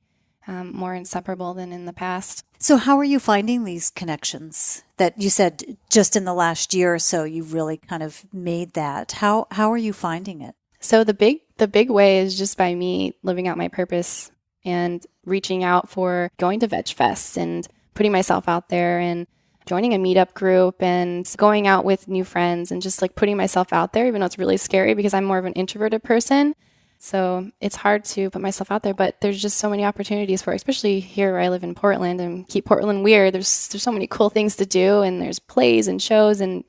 more inseparable than in the past. So how are you finding these connections that you said just in the last year or so you really kind of made that? How are you finding it? So the big way is just by me living out my purpose and reaching out for going to Veg Fests and putting myself out there and joining a meetup group and going out with new friends and just like putting myself out there, even though it's really scary because I'm more of an introverted person. So it's hard to put myself out there, but there's just so many opportunities for it, especially here where I live in Portland and keep Portland weird. There's so many cool things to do and there's plays and shows and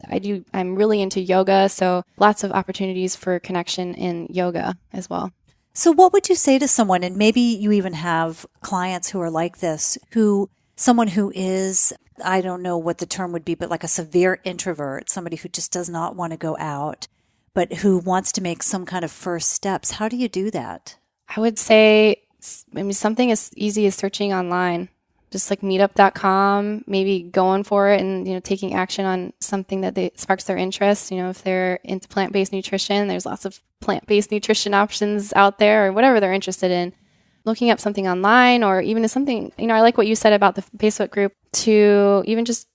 I'm really into yoga. So lots of opportunities for connection in yoga as well. So what would you say to someone, and maybe you even have clients who are like this, someone who is, I don't know what the term would be, but like a severe introvert, somebody who just does not want to go out, but who wants to make some kind of first steps. How do you do that? I would say something as easy as searching online, just like meetup.com, maybe going for it and, taking action on something that sparks their interest. If they're into plant-based nutrition, there's lots of plant-based nutrition options out there or whatever they're interested in. Looking up something online or even something, I like what you said about the Facebook group to even just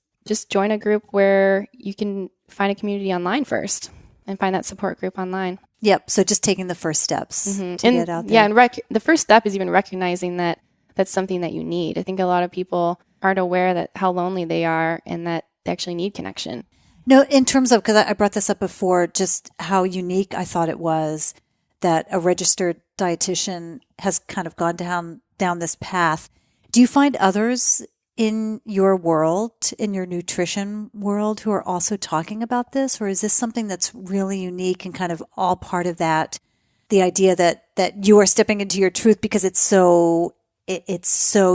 join a group where you can find a community online first. And find that support group online. Yep. So just taking the first steps to get out there. Yeah. And the first step is even recognizing that that's something that you need. I think a lot of people aren't aware that how lonely they are and that they actually need connection. No, in terms of, because I brought this up before, just how unique I thought it was that a registered dietitian has kind of gone down this path. Do you find others in your world, in your nutrition world, who are also talking about this? Or is this something that's really unique and kind of all part of that, the idea that you are stepping into your truth because it's so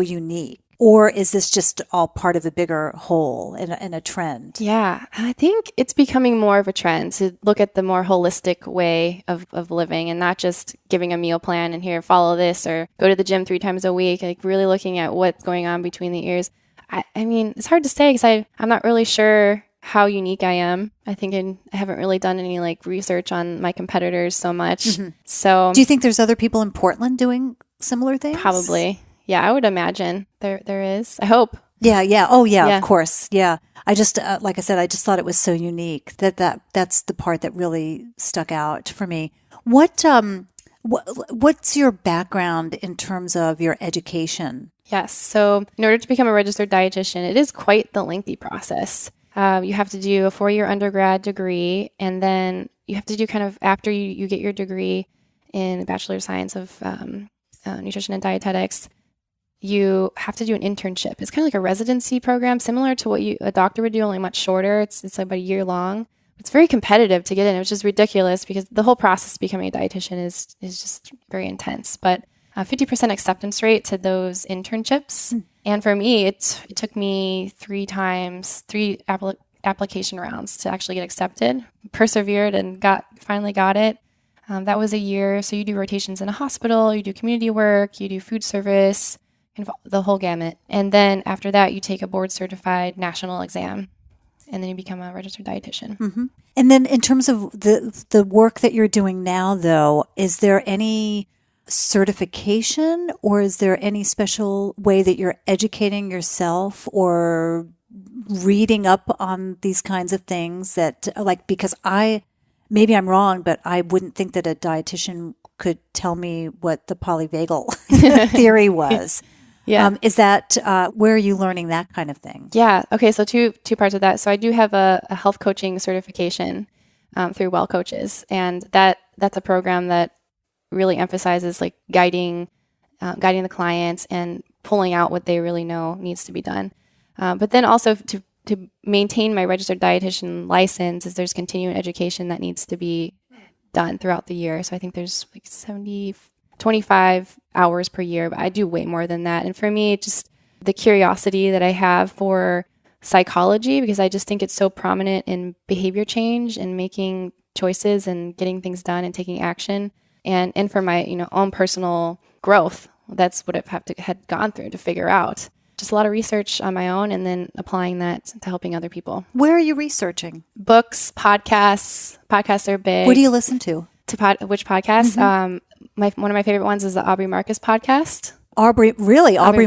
unique? Or is this just all part of a bigger whole and a trend? Yeah, I think it's becoming more of a trend to look at the more holistic way of living and not just giving a meal plan and here, follow this or go to the gym 3 times a week, like really looking at what's going on between the ears. I mean, it's hard to say because I'm not really sure how unique I am. I think I haven't really done any like research on my competitors so much. Mm-hmm. So do you think there's other people in Portland doing similar things? Probably. Yeah, I would imagine there is. I hope. Yeah. Oh, yeah, of course. Yeah. I just, like I said, I just thought it was so unique that's the part that really stuck out for me. What's your background in terms of your education? Yes. So in order to become a registered dietitian, it is quite the lengthy process. You have to do a 4-year undergrad degree, and then you have to do kind of after you get your degree in Bachelor of Science of Nutrition and Dietetics, you have to do an internship. It's kind of like a residency program, similar to what a doctor would do, only much shorter. It's about a year long. It's very competitive to get in, which is ridiculous because the whole process of becoming a dietitian is just very intense. But 50% acceptance rate to those internships. Mm. And for me, it took me 3 application rounds to actually get accepted. Persevered and finally got it. That was a year. So you do rotations in a hospital, you do community work, you do food service, the whole gamut. And then after that, you take a board certified national exam. And then you become a registered dietitian. Mm-hmm. And then in terms of the work that you're doing now, though, is there any certification or is there any special way that you're educating yourself or reading up on these kinds of things that like, because maybe I'm wrong, but I wouldn't think that a dietitian could tell me what the polyvagal theory was. Yeah. Is that, where are you learning that kind of thing? Yeah. Okay. So two parts of that. So I do have a health coaching certification through Well Coaches, and that's a program that really emphasizes like guiding the clients and pulling out what they really know needs to be done. But then also to maintain my registered dietitian license, is there's continuing education that needs to be done throughout the year. So I think there's like 25 hours per year, but I do way more than that. And for me, just the curiosity that I have for psychology, because I just think it's so prominent in behavior change and making choices and getting things done and taking action. And for my, own personal growth, that's what I've had gone through to figure out. Just a lot of research on my own and then applying that to helping other people. Where are you researching? Books, podcasts. Podcasts are big. What do you listen to? Which podcast? Mm-hmm. One of my favorite ones is the Aubrey Marcus podcast. Aubrey Marcus? Aubrey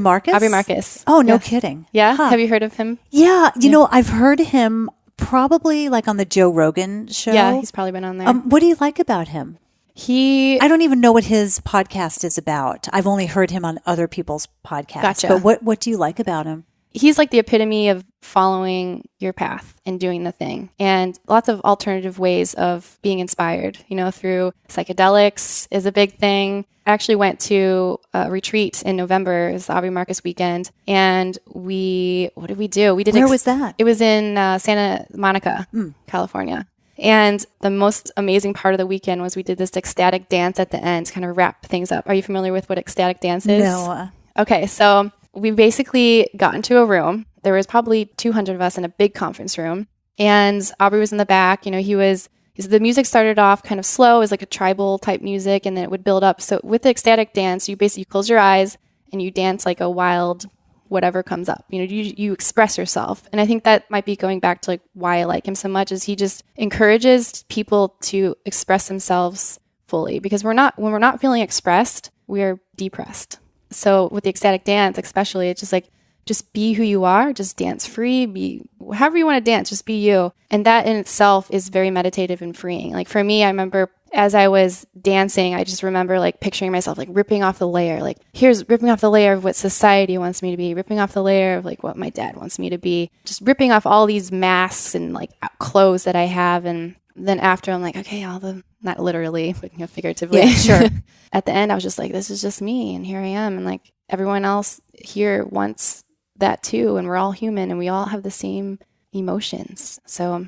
Marcus. Oh, no Yes. kidding. Yeah? Huh. Have you heard of him? Yeah. I've heard him probably like on the Joe Rogan show. Yeah, he's probably been on there. What do you like about him? I don't even know what his podcast is about. I've only heard him on other people's podcasts. Gotcha. But what do you like about him? He's like the epitome of following your path and doing the thing, and lots of alternative ways of being inspired, through psychedelics is a big thing. I actually went to a retreat in November. It was the Aubrey Marcus weekend. And what did we do? Where was that? It was in Santa Monica, California. And the most amazing part of the weekend was we did this ecstatic dance at the end to kind of wrap things up. Are you familiar with what ecstatic dance is? No. Okay, so we basically got into a room. There was probably 200 of us in a big conference room. And Aubrey was in the back. The music started off kind of slow. It was like a tribal type music, and then it would build up. So with the ecstatic dance, you basically close your eyes and you dance like a wild whatever comes up. You express yourself. And I think that might be going back to like why I like him so much, is he just encourages people to express themselves fully, because when we're not feeling expressed, we're depressed. So with the ecstatic dance, especially, it's just like, just be who you are, just dance free, be however you want to dance, just be you. And that in itself is very meditative and freeing. Like for me, I remember as I was dancing, I just remember like picturing myself like ripping off the layer, like here's ripping off the layer of what society wants me to be, ripping off the layer of like what my dad wants me to be, just ripping off all these masks and like clothes that I have. And then after I'm like, okay, not literally, but figuratively. Yeah, sure. At the end, I was just like, this is just me. And here I am. And like everyone else here wants that too, and we're all human and we all have the same emotions. So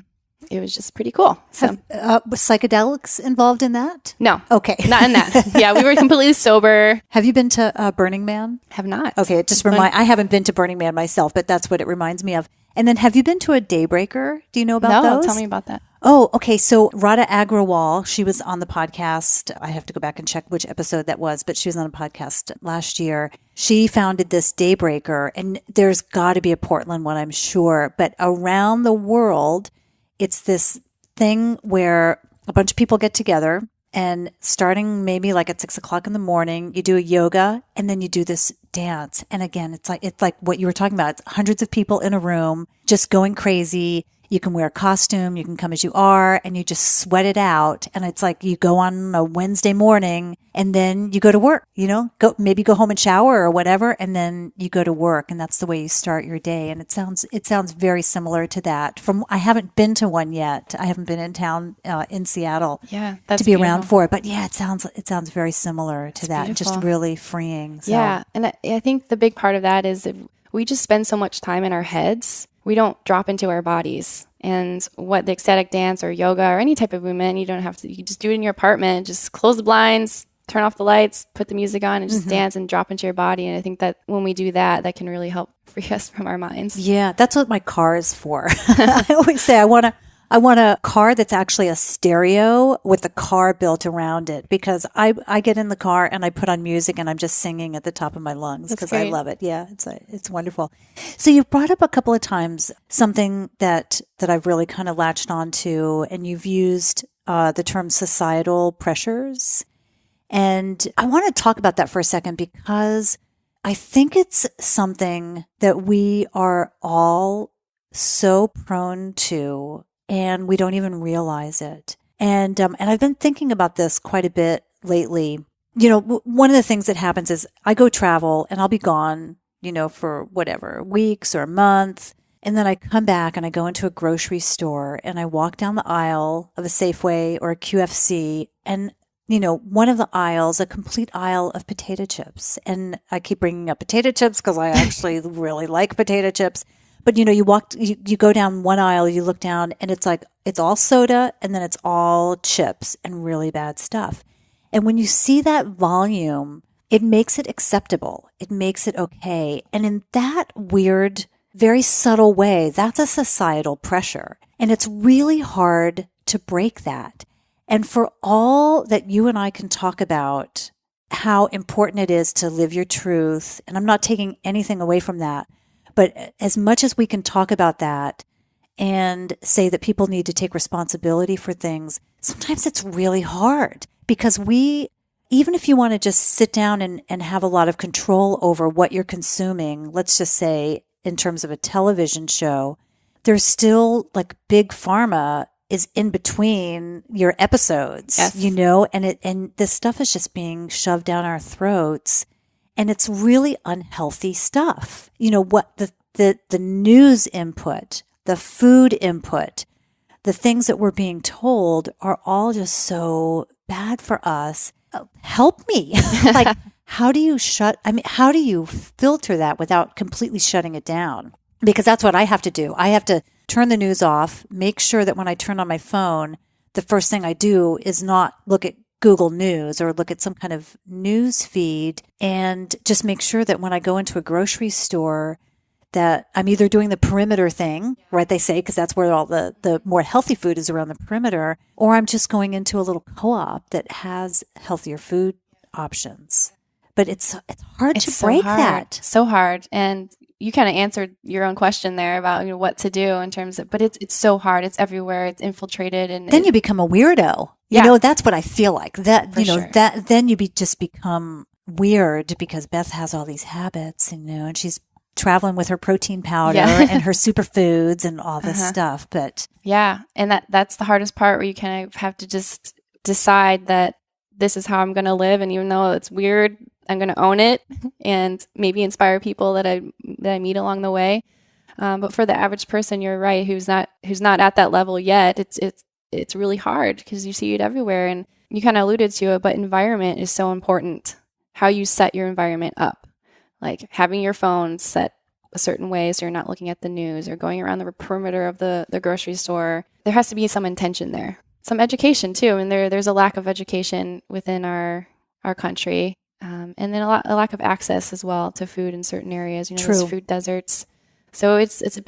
it was just pretty cool. So was psychedelics involved in that? No. Okay. Not in that. Yeah, we were completely sober. Have you been to Burning Man? Have not. Okay, I haven't been to Burning Man myself, but that's what it reminds me of. And then have you been to a Daybreaker? Do you know about those? No, tell me about that. Oh, okay. So Radha Agrawal, she was on the podcast. I have to go back and check which episode that was, but she was on a podcast last year. She founded this Daybreaker, and there's got to be a Portland one, I'm sure. But around the world, it's this thing where a bunch of people get together, and starting maybe like at 6:00 in the morning, you do a yoga, and then you do this dance. And again, it's like what you were talking about. It's hundreds of people in a room just going crazy. You can wear a costume, you can come as you are, and you just sweat it out. And it's like you go on a Wednesday morning and then you go to work, go home and shower or whatever. And then you go to work, and that's the way you start your day. And it sounds very similar to that. I haven't been to one yet. I haven't been in town, in Seattle that's to be beautiful. around for it. But yeah, it sounds very similar to that. Beautiful. Just really freeing. So. Yeah. And I think the big part of that is that we just spend so much time in our heads. We don't drop into our bodies. And what the ecstatic dance or yoga or any type of movement, you just do it in your apartment, just close the blinds, turn off the lights, put the music on, and just dance and drop into your body. And I think that when we do that, that can really help free us from our minds. Yeah, that's what my car is for. I always say I want a car that's actually a stereo with the car built around it, because I get in the car and I put on music and I'm just singing at the top of my lungs because I love it. Yeah, it's wonderful. So you've brought up a couple of times something that I've really kind of latched on to, and you've used the term societal pressures. And I want to talk about that for a second, because I think it's something that we are all so prone to, and we don't even realize it. And I've been thinking about this quite a bit lately. One of the things that happens is I go travel and I'll be gone, for whatever, weeks or a month. And then I come back and I go into a grocery store and I walk down the aisle of a Safeway or a QFC, and one of the aisles, a complete aisle of potato chips. And I keep bringing up potato chips because I actually really like potato chips. But you go down one aisle, you look down, and it's like, it's all soda, and then it's all chips and really bad stuff. And when you see that volume, it makes it acceptable. It makes it okay. And in that weird, very subtle way, that's a societal pressure. And it's really hard to break that. And for all that you and I can talk about how important it is to live your truth, and I'm not taking anything away from that, but as much as we can talk about that and say that people need to take responsibility for things, sometimes it's really hard because even if you want to just sit down and have a lot of control over what you're consuming, let's just say in terms of a television show, there's still like big pharma is in between your episodes, yes. And this stuff is just being shoved down our throats, and it's really unhealthy stuff. What the news input, the food input, the things that we're being told are all just so bad for us. Help me. Like, how do you filter that without completely shutting it down? Because that's what I have to do. I have to turn the news off, make sure that when I turn on my phone, the first thing I do is not look at Google News or look at some kind of news feed, and just make sure that when I go into a grocery store that I'm either doing the perimeter thing, right, they say, because that's where all the more healthy food is, around the perimeter, or I'm just going into a little co-op that has healthier food options. But it's hard to break that. So hard. And you kind of answered your own question there about what to do in terms of, but it's so hard. It's everywhere. It's infiltrated, and then you become a weirdo. That's what I feel like. That sure. that then you just become weird because Beth has all these habits, and she's traveling with her protein powder and her superfoods and all this stuff. But yeah, and that's the hardest part, where you kind of have to just decide that this is how I'm going to live, and even though it's weird, I'm going to own it and maybe inspire people that I meet along the way. But for the average person, you're right, who's not at that level yet, it's really hard because you see it everywhere. And you kind of alluded to it, but environment is so important. How you set your environment up, like having your phone set a certain way so you're not looking at the news, or going around the perimeter of the grocery store. There has to be some intention there, some education too. And there's a lack of education within our country. And then a lack of access as well to food in certain areas, those food deserts. So it's a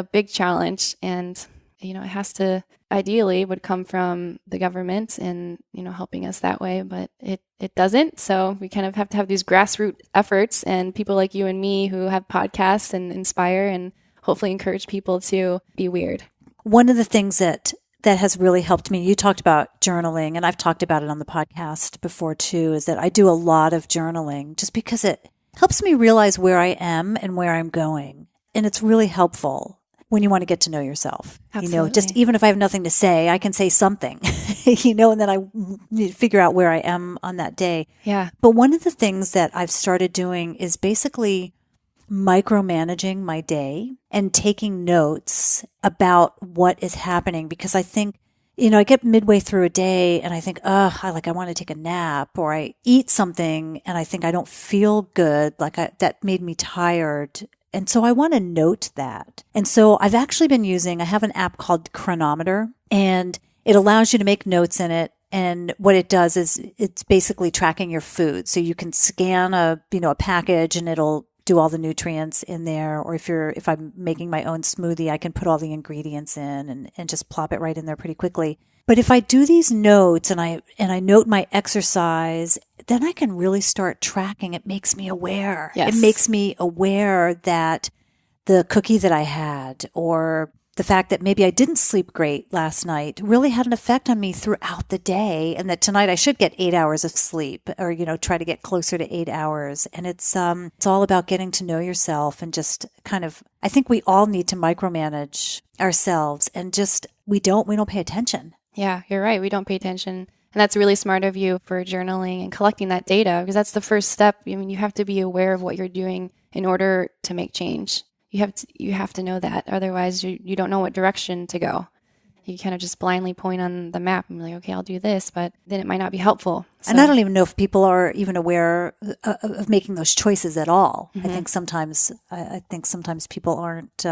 big challenge, and it has to, ideally would come from the government and helping us that way, but it doesn't. So we kind of have to have these grassroots efforts, and people like you and me who have podcasts and inspire and hopefully encourage people to be weird. One of the things that has really helped me, you talked about journaling, and I've talked about it on the podcast before too, is that I do a lot of journaling just because it helps me realize where I am and where I'm going. And it's really helpful when you want to get to know yourself. Absolutely. Just even if I have nothing to say, I can say something, and then I need to figure out where I am on that day. Yeah. But one of the things that I've started doing is basically micromanaging my day and taking notes about what is happening, because I think, I get midway through a day and I think, I want to take a nap, or I eat something and I think I don't feel good, that made me tired. And so I want to note that. And so I've actually been I have an app called Chronometer, and it allows you to make notes in it. And what it does is it's basically tracking your food. So you can scan a package and it'll do all the nutrients in there. Or if I'm making my own smoothie, I can put all the ingredients in and just plop it right in there pretty quickly. But if I do these notes and I note my exercise, then I can really start tracking. It makes me aware. Yes. It makes me aware that the cookie that I had, or the fact that maybe I didn't sleep great last night really had an effect on me throughout the day, and that tonight I should get 8 hours of sleep, or, try to get closer to 8 hours. And it's all about getting to know yourself, and just kind of, I think we all need to micromanage ourselves, and just, we don't pay attention. Yeah, you're right. We don't pay attention. And that's really smart of you for journaling and collecting that data, because that's the first step. I mean, you have to be aware of what you're doing in order to make change. You have to know that. Otherwise, you don't know what direction to go. You kind of just blindly point on the map and be like, okay, I'll do this, but then it might not be helpful. So. And I don't even know if people are even aware of making those choices at all. Mm-hmm. I think sometimes people aren't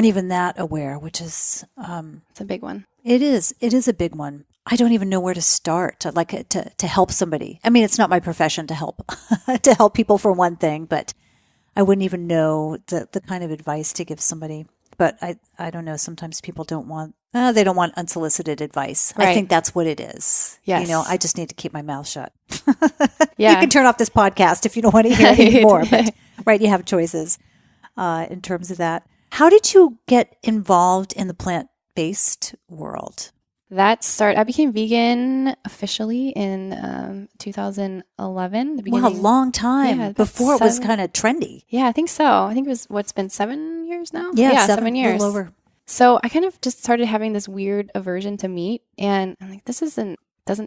even that aware, which is it's a big one. It is a big one. I don't even know where to start, like to help somebody. I mean, it's not my profession to help to help people, for one thing, but I wouldn't even know the kind of advice to give somebody. But I don't know. Sometimes people don't want unsolicited advice. Right. I think that's what it is. Yes. I just need to keep my mouth shut. Yeah. You can turn off this podcast if you don't want to hear it anymore. But right, you have choices in terms of that. How did you get involved in the plant-based world? I became vegan officially in 2011. Wow, a long time. Before it was kind of trendy. Yeah, I think so. I think it was, what's been 7 years now? Yeah, 7 years. A little over. So I kind of just started having this weird aversion to meat, and I'm like, this doesn't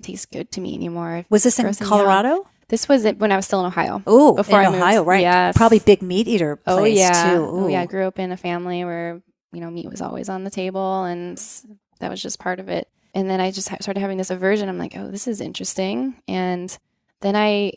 taste good to me anymore. Was this in Colorado? This was it when I was still in Ohio. Oh, before in I moved. Ohio, right? Yes. Probably big meat eater place too. Oh yeah, I grew up in a family where meat was always on the table, and that was just part of it. And then I just started having this aversion. I'm like, oh, this is interesting. And then I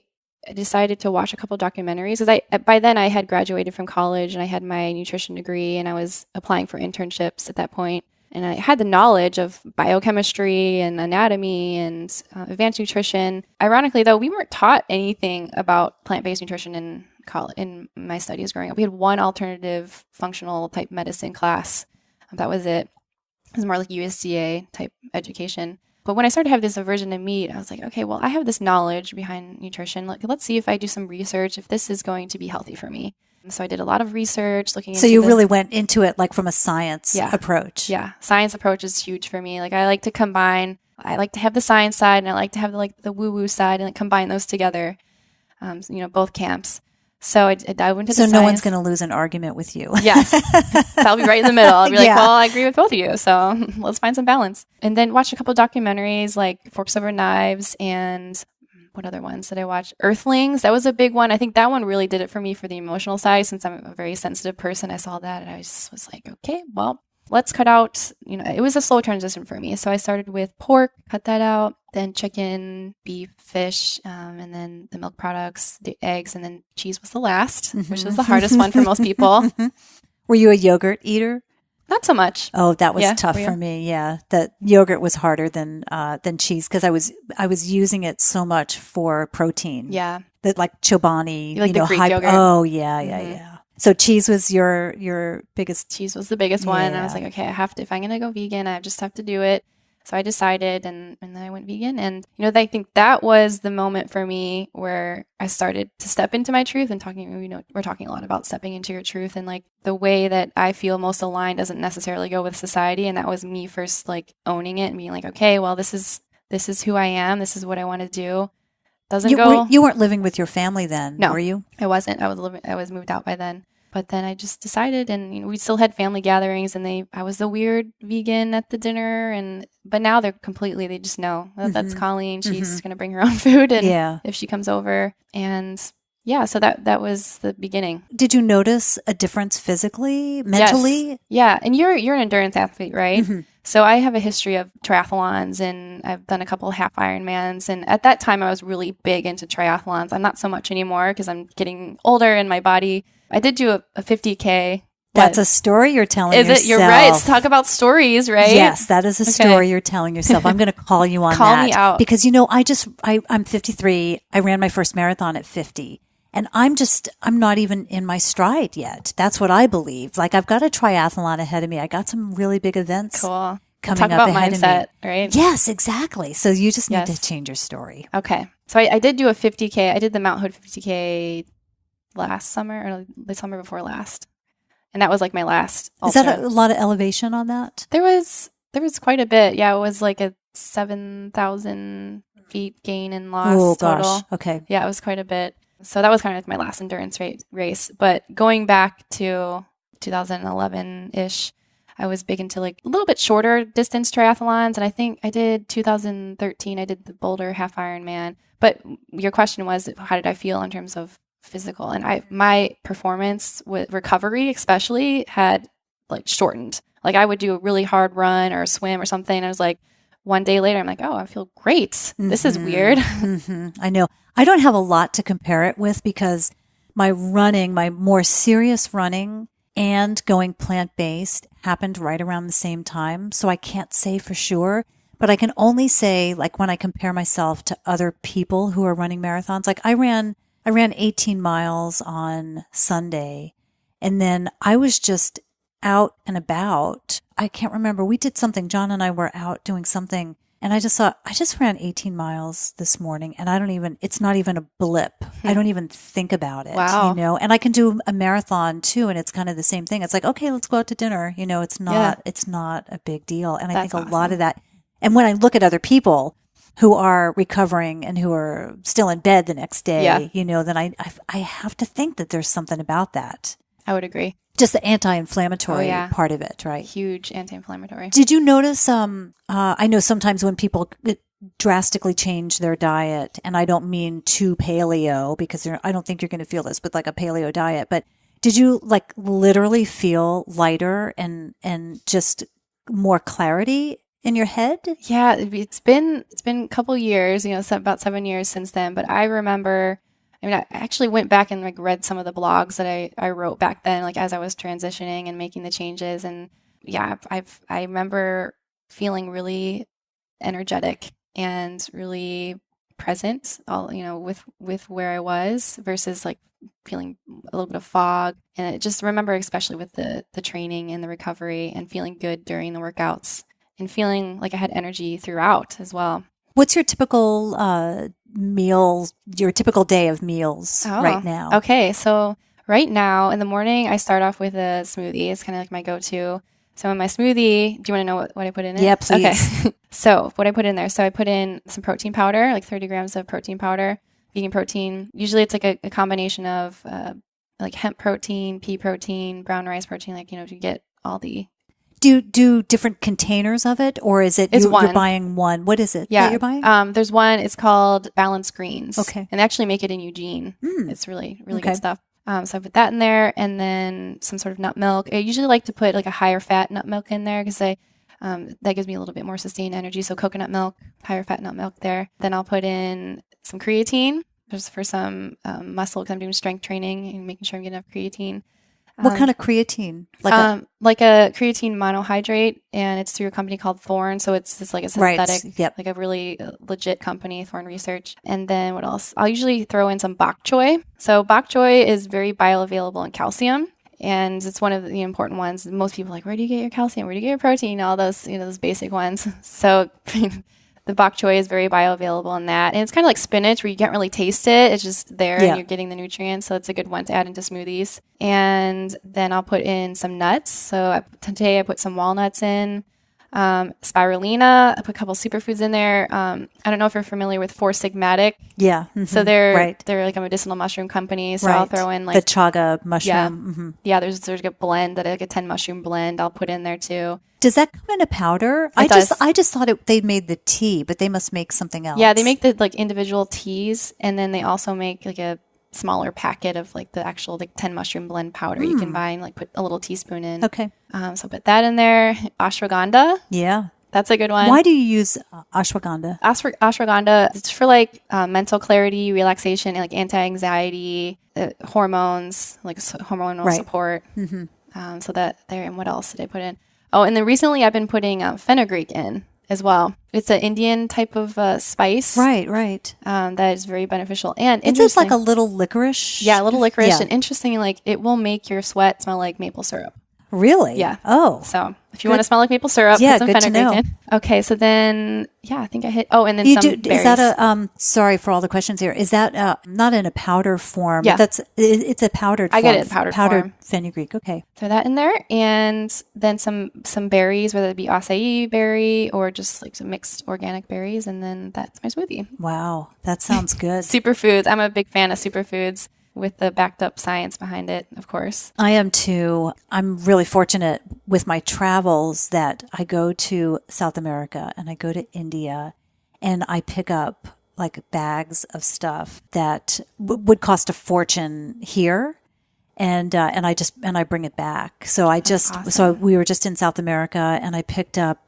decided to watch a couple documentaries, because by then I had graduated from college and I had my nutrition degree, and I was applying for internships at that point. And I had the knowledge of biochemistry and anatomy and advanced nutrition. Ironically, though, we weren't taught anything about plant-based nutrition in my studies growing up. We had one alternative functional type medicine class. That was it. It was more like USDA type education. But when I started to have this aversion to meat, I was like, okay, well, I have this knowledge behind nutrition. Let's see if I do some research, if this is going to be healthy for me. So I did a lot of research looking into So you really went into it like from a science approach. Yeah. Science approach is huge for me. Like, I like to combine, I like to have the science side, and I like to have the woo-woo side, and combine those together, both camps. So I went to the So no one's going to lose an argument with you. Yes. So I'll be right in the middle. I'll be like, well, I agree with both of you. So let's find some balance. And then watch a couple of documentaries like Forks Over Knives, and what other ones did I watch? Earthlings. That was a big one. I think that one really did it for me for the emotional side, since I'm a very sensitive person. I saw that and I just was like, okay, well, let's cut out, it was a slow transition for me. So I started with pork, cut that out, then chicken, beef, fish, and then the milk products, the eggs, and then cheese was the last, which was the hardest one for most people. Were you a yogurt eater? Not so much. Oh, that was tough for me. Yeah, the yogurt was harder than cheese, because I was using it so much for protein. Yeah, that like Chobani, the Greek yogurt. Oh yeah. So cheese was your biggest. Cheese was the biggest one. And I was like, okay, I have to. If I'm gonna go vegan, I just have to do it. So I decided, and then I went vegan. And I think that was the moment for me where I started to step into my truth. And we're talking a lot about stepping into your truth, and like the way that I feel most aligned doesn't necessarily go with society. And that was me first, like owning it and being like, okay, well, this is who I am. This is what I want to do. You weren't living with your family then, no, were you? I wasn't. I was moved out by then. But then I just decided, and we still had family gatherings, and I was the weird vegan at the dinner, but now they just know that's Colleen. She's going to bring her own food, and if she comes over, and so that was the beginning. Did you notice a difference physically, mentally? Yes. Yeah, and you're an endurance athlete, right? Mm-hmm. So I have a history of triathlons, and I've done a couple of half Ironmans. And at that time, I was really big into triathlons. I'm not so much anymore because I'm getting older and my body. I did do a 50K. That's a story you're telling yourself. Is it? You're right. Let's talk about stories, right? Yes, that is a story you're telling yourself. I'm going to call you on that. Call me out. Because, I'm 53. I ran my first marathon at 50. And I'm not even in my stride yet. That's what I believe. Like, I've got a triathlon ahead of me. I got some really big events coming up ahead of me. Right? Yes, exactly. So you just need to change your story. Okay. So I did do a 50K. I did the Mount Hood 50K last summer, or the summer before last. And that was like my last Is ultra. that a lot of elevation on that? There was quite a bit. Yeah, it was like a 7,000 feet gain and loss total. Gosh. Okay. Yeah, it was quite a bit. So that was kind of like my last endurance race. But going back to 2011-ish, I was big into like a little bit shorter distance triathlons. And I think I did 2013, I did the Boulder Half Ironman. But your question was, how did I feel in terms of physical? And my performance with recovery especially had like shortened. Like I would do a really hard run or a swim or something. And I was like, one day later, I'm like, oh, I feel great. Mm-hmm. This is weird. Mm-hmm. I know. I don't have a lot to compare it with because my more serious running and going plant-based happened right around the same time. So I can't say for sure, but I can only say like when I compare myself to other people who are running marathons, like I ran 18 miles on Sunday, and then I was just out and about. I can't remember. We did something. John and I were out doing something, and I just thought, I just ran 18 miles this morning, and it's not even a blip. I don't even think about it. Wow. And I can do a marathon too, and it's kind of the same thing. It's like, okay, let's go out to dinner. It's not a big deal. And I think a lot of that, and when I look at other people who are recovering and who are still in bed the next day, then I have to think that there's something about that. I would agree. Just the anti-inflammatory part of it, right? Huge anti-inflammatory. Did you notice, I know sometimes when people drastically change their diet, and I don't mean too paleo, because I don't think you're going to feel this, but like a paleo diet, but did you like literally feel lighter and just more clarity in your head? Yeah, it's been a couple years, about 7 years since then, but I remember, I actually went back and like read some of the blogs that I wrote back then, like as I was transitioning and making the changes. And yeah, I remember feeling really energetic and really present, all with where I was versus like feeling a little bit of fog. And I just remember, especially with the training and the recovery and feeling good during the workouts and feeling like I had energy throughout as well. What's your typical your typical day of meals right now? Okay, so right now in the morning, I start off with a smoothie. It's kind of like my go-to. So in my smoothie, do you want to know what I put in it? Yeah, please. Okay. So what I put in there. So I put in some protein powder, like 30 grams of protein powder, vegan protein. Usually it's like a combination of like hemp protein, pea protein, brown rice protein, like, to get all the... Do different containers of it, or is it you're buying one? What is it that you're buying? There's one. It's called Balanced Greens. Okay. And they actually make it in Eugene. It's really, really good stuff. So I put that in there, and then some sort of nut milk. I usually like to put like a higher fat nut milk in there because that gives me a little bit more sustained energy. So coconut milk, higher fat nut milk there. Then I'll put in some creatine just for some muscle, because I'm doing strength training and making sure I'm getting enough creatine. What kind of creatine? Like a creatine monohydrate, and it's through a company called Thorne. So it's just like a synthetic, like a really legit company, Thorne Research. And then what else? I'll usually throw in some bok choy. So bok choy is very bioavailable in calcium, and it's one of the important ones. Most people are like, where do you get your calcium? Where do you get your protein? All those, those basic ones. So the bok choy is very bioavailable in that. And it's kind of like spinach where you can't really taste it. It's just there and you're getting the nutrients. So it's a good one to add into smoothies. And then I'll put in some nuts. So today I put some walnuts in, spirulina. I put a couple superfoods in there. I don't know if you're familiar with Four Sigmatic. Yeah. Mm-hmm. So they're like a medicinal mushroom company. So I'll throw in like the chaga mushroom. Yeah. Mm-hmm. Yeah. There's a blend like a 10 mushroom blend. I'll put in there too. Does that come in a powder? I just thought they made the tea, but they must make something else. Yeah, they make the like individual teas, and then they also make like a smaller packet of like the actual like 10 mushroom blend powder you can buy and like put a little teaspoon in. Okay. So put that in there. Ashwagandha. Yeah. That's a good one. Why do you use ashwagandha? Ashwagandha, it's for like mental clarity, relaxation, and like anti-anxiety, hormones, like hormonal support. Mm-hmm. So that there. And what else did I put in? Oh, and then recently I've been putting fenugreek in as well. It's an Indian type of spice. Right. That is very beneficial. And it's just like a little licorice. Yeah, a little licorice. Yeah. And interesting, like it will make your sweat smell like maple syrup. Really? Yeah. Oh. So if you want to smell like maple syrup, put some fenugreek in. Okay, so then, I think I hit, and then some berries. Is that sorry for all the questions here. Is that not in a powder form? Yeah. But it's a powdered form. I get it in powdered form. Fenugreek. Okay. Throw that in there. And then some berries, whether it be acai berry or just like some mixed organic berries. And then that's my smoothie. Wow. That sounds good. Superfoods. I'm a big fan of superfoods, with the backed up science behind it, of course. I am too. I'm really fortunate with my travels that I go to South America and I go to India and I pick up like bags of stuff that would cost a fortune here. And I bring it back. So awesome. So we were just in South America and I picked up,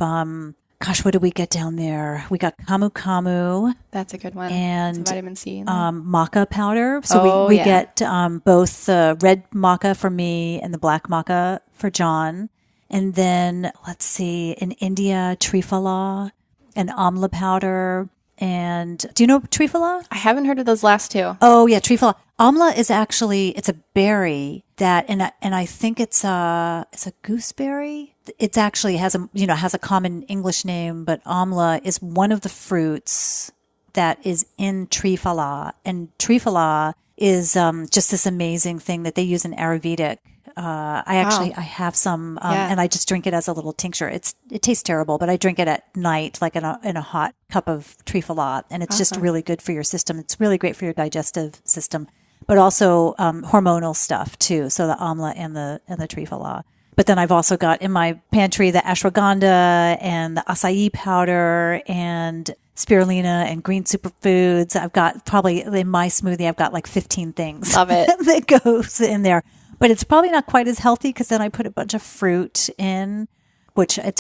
what did we get down there? We got camu camu. That's a good one. And some vitamin C. Maca powder. So we get both the red maca for me and the black maca for John. And then, let's see, in India, triphala and amla powder. And do you know triphala? I haven't heard of those last two. Oh, yeah, triphala. Amla is actually, it's a berry that, and I think it's a gooseberry. It's actually has a common English name, but amla is one of the fruits that is in triphala. And triphala is just this amazing thing that they use in Ayurvedic. I have some, and I just drink it as a little tincture. It tastes terrible, but I drink it at night, like in a hot cup of triphala, and it's just really good for your system. It's really great for your digestive system, but also hormonal stuff too. So the amla and the triphala. But then I've also got in my pantry the ashwagandha and the acai powder and spirulina and green superfoods. I've got probably in my smoothie, I've got like 15 things. Love it. that goes in there. But it's probably not quite as healthy because then I put a bunch of fruit in, which there's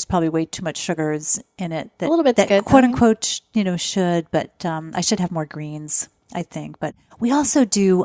probably way too much sugars in it. A little bit's good, quote unquote, should, but I should have more greens, I think. But we also do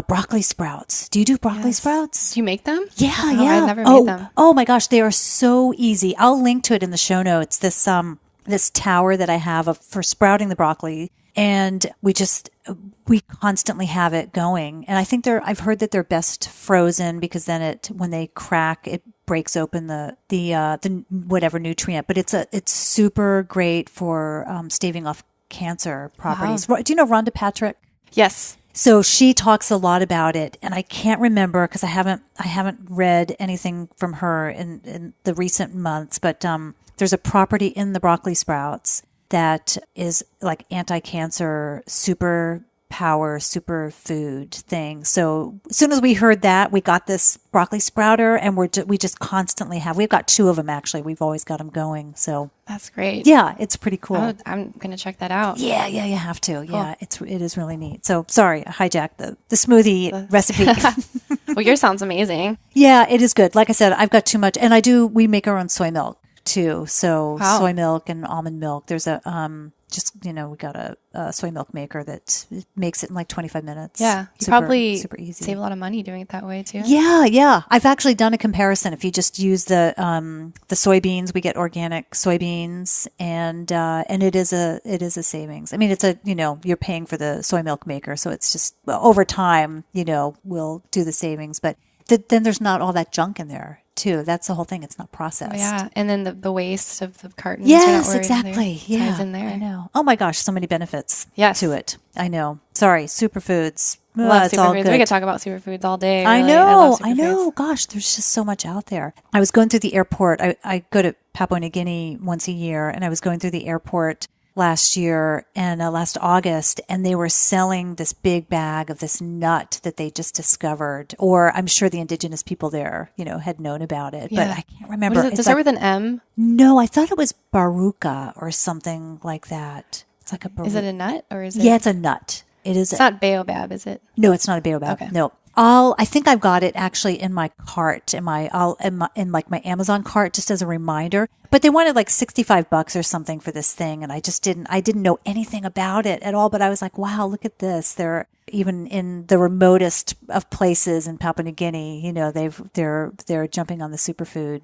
broccoli sprouts. Do you do broccoli sprouts? Do you make them? Yeah. I've never made them. Oh my gosh, they are so easy. I'll link to it in the show notes. This tower that I have for sprouting the broccoli. And we constantly have it going. And I think I've heard that they're best frozen because then when they crack, it breaks open the whatever nutrient. But it's super great for staving off cancer properties. Wow. Do you know Rhonda Patrick? Yes. So she talks a lot about it, and I can't remember because I haven't read anything from her in the recent months. But there's a property in the broccoli sprouts that is like anti-cancer super food thing. So as soon as we heard that, we got this broccoli sprouter, and we just constantly we've got 2 of them actually. We've always got them going. So that's great. Yeah, it's pretty cool. I'm going to check that out. Yeah, you have to. Cool. Yeah, it is really neat. So sorry, I hijacked the smoothie recipe. Well, yours sounds amazing. Yeah, it is good. Like I said, I've got too much, and we make our own soy milk too. So soy milk and almond milk. There's a we got a soy milk maker that makes it in like 25 minutes. Yeah, you probably super easy. Save a lot of money doing it that way too. Yeah. I've actually done a comparison. If you just use the soybeans, we get organic soybeans, and it is a savings. I mean, it's you're paying for the soy milk maker, so it's just over time, we'll do the savings, but then there's not all that junk in there too. That's the whole thing. It's not processed. Oh, yeah. And then the waste of the cartons. Yes, exactly. Yeah. Ties in there. I know. Oh my gosh. So many benefits to it. I know. Sorry. Superfoods. Love it's superfoods. all good. We could talk about superfoods all day. I really. I know. Gosh, there's just so much out there. I was going through the airport. I go to Papua New Guinea once a year, and I was going through the airport last year and last August, and they were selling this big bag of this nut that they just discovered, or I'm sure the indigenous people there, had known about it, but I can't remember. What is it? Does it start with an M? No, I thought it was baruka or something like that. It's like a baruka. Is it a nut or is it? Yeah, it's a nut. It is. It's not baobab, is it? No, it's not a baobab. Okay. No. I think I've got it actually in my cart, in my Amazon cart, just as a reminder. But they wanted like $65 or something for this thing, and I didn't know anything about it at all. But I was like, wow, look at this! They're even in the remotest of places in Papua New Guinea. They're jumping on the superfood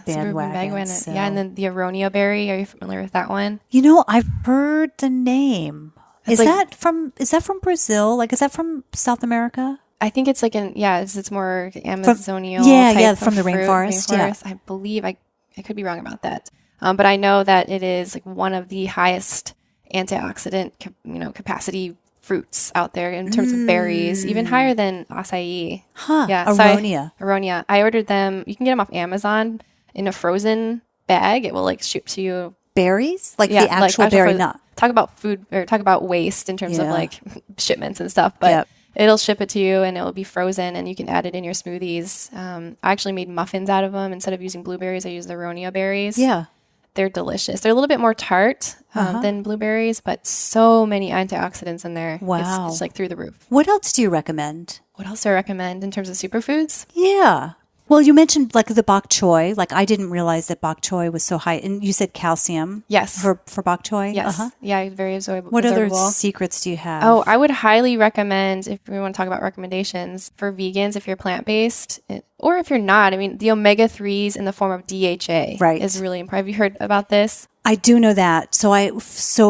bandwagon. So. Yeah, and then the aronia berry. Are you familiar with that one? I've heard the name. Is that from Brazil? Like, is that from South America? I think it's like it's more Amazonian type from the fruit, rainforest. Yeah. I believe I could be wrong about that. But I know that it is like one of the highest antioxidant, capacity fruits out there in terms of berries, even higher than acai. Yeah. Aronia. Aronia. I ordered them. You can get them off Amazon in a frozen bag. It will like ship to you. Berries? Like the actual berry nut. Talk about food or talk about waste in terms of like shipments and stuff. But it'll ship it to you and it will be frozen and you can add it in your smoothies. I actually made muffins out of them. Instead of using blueberries, I used the Aronia berries. Yeah. They're delicious. They're a little bit more tart than blueberries, but so many antioxidants in there. Wow. It's like through the roof. What else do you recommend? What else do I recommend in terms of superfoods? Yeah. Well, you mentioned like the bok choy. Like I didn't realize that bok choy was so high. And you said calcium. Yes. For bok choy? Yes. Yeah, very absorbable. What other secrets do you have? Oh, I would highly recommend, if we want to talk about recommendations, for vegans, if you're plant-based, or if you're not, I mean, the omega-3s in the form of DHA is really important. Have you heard about this? I do know that. So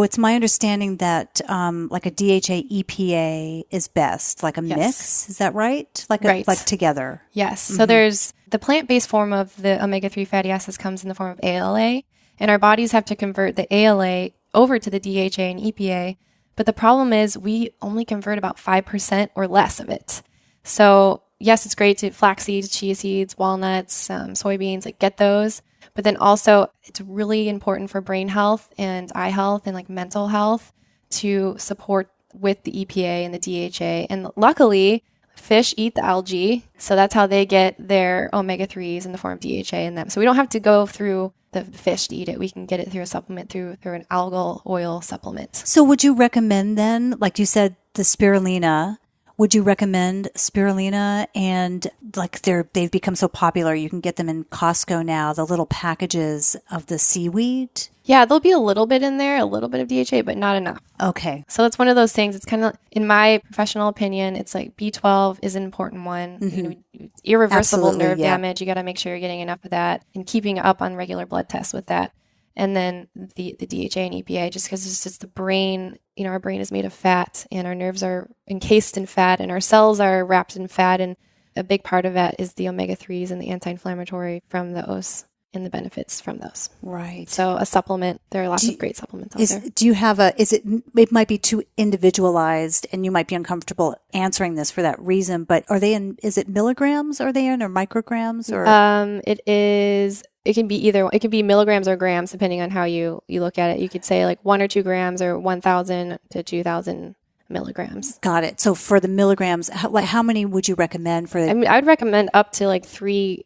it's my understanding that like a DHA EPA is best, like a mix. Is that right? Like together. Yes. Mm-hmm. So there's the plant-based form of the omega-3 fatty acids comes in the form of ALA, and our bodies have to convert the ALA over to the DHA and EPA. But the problem is we only convert about 5% or less of it. So yes, it's great to flax seeds, chia seeds, walnuts, soybeans, like get those. But then also it's really important for brain health and eye health and like mental health to support with the EPA and the DHA. And luckily, fish eat the algae. So that's how they get their omega-3s in the form of DHA in them. So we don't have to go through the fish to eat it. We can get it through a supplement, through an algal oil supplement. So would you recommend then, like you said, the spirulina? Would you recommend spirulina? And like they've become so popular, you can get them in Costco now, the little packages of the seaweed. Yeah, there'll be a little bit in there, a little bit of DHA, but not enough. Okay. So it's one of those things. It's kind of, in my professional opinion, it's like B12 is an important one. Mm-hmm. Irreversible nerve damage. You got to make sure you're getting enough of that and keeping up on regular blood tests with that. And then the DHA and EPA, just because it's just the brain, our brain is made of fat and our nerves are encased in fat and our cells are wrapped in fat. And a big part of that is the omega-3s and the anti-inflammatory from those and the benefits from those. Right. So a supplement, there are lots of great supplements out there. Do you have it might be too individualized and you might be uncomfortable answering this for that reason, but is it milligrams or micrograms or? It can be either. It can be milligrams or grams, depending on how you look at it. You could say like 1 or 2 grams or 1,000 to 2,000 milligrams. Got it. So for the milligrams, how many would you recommend for? I mean, I'd recommend up to like 3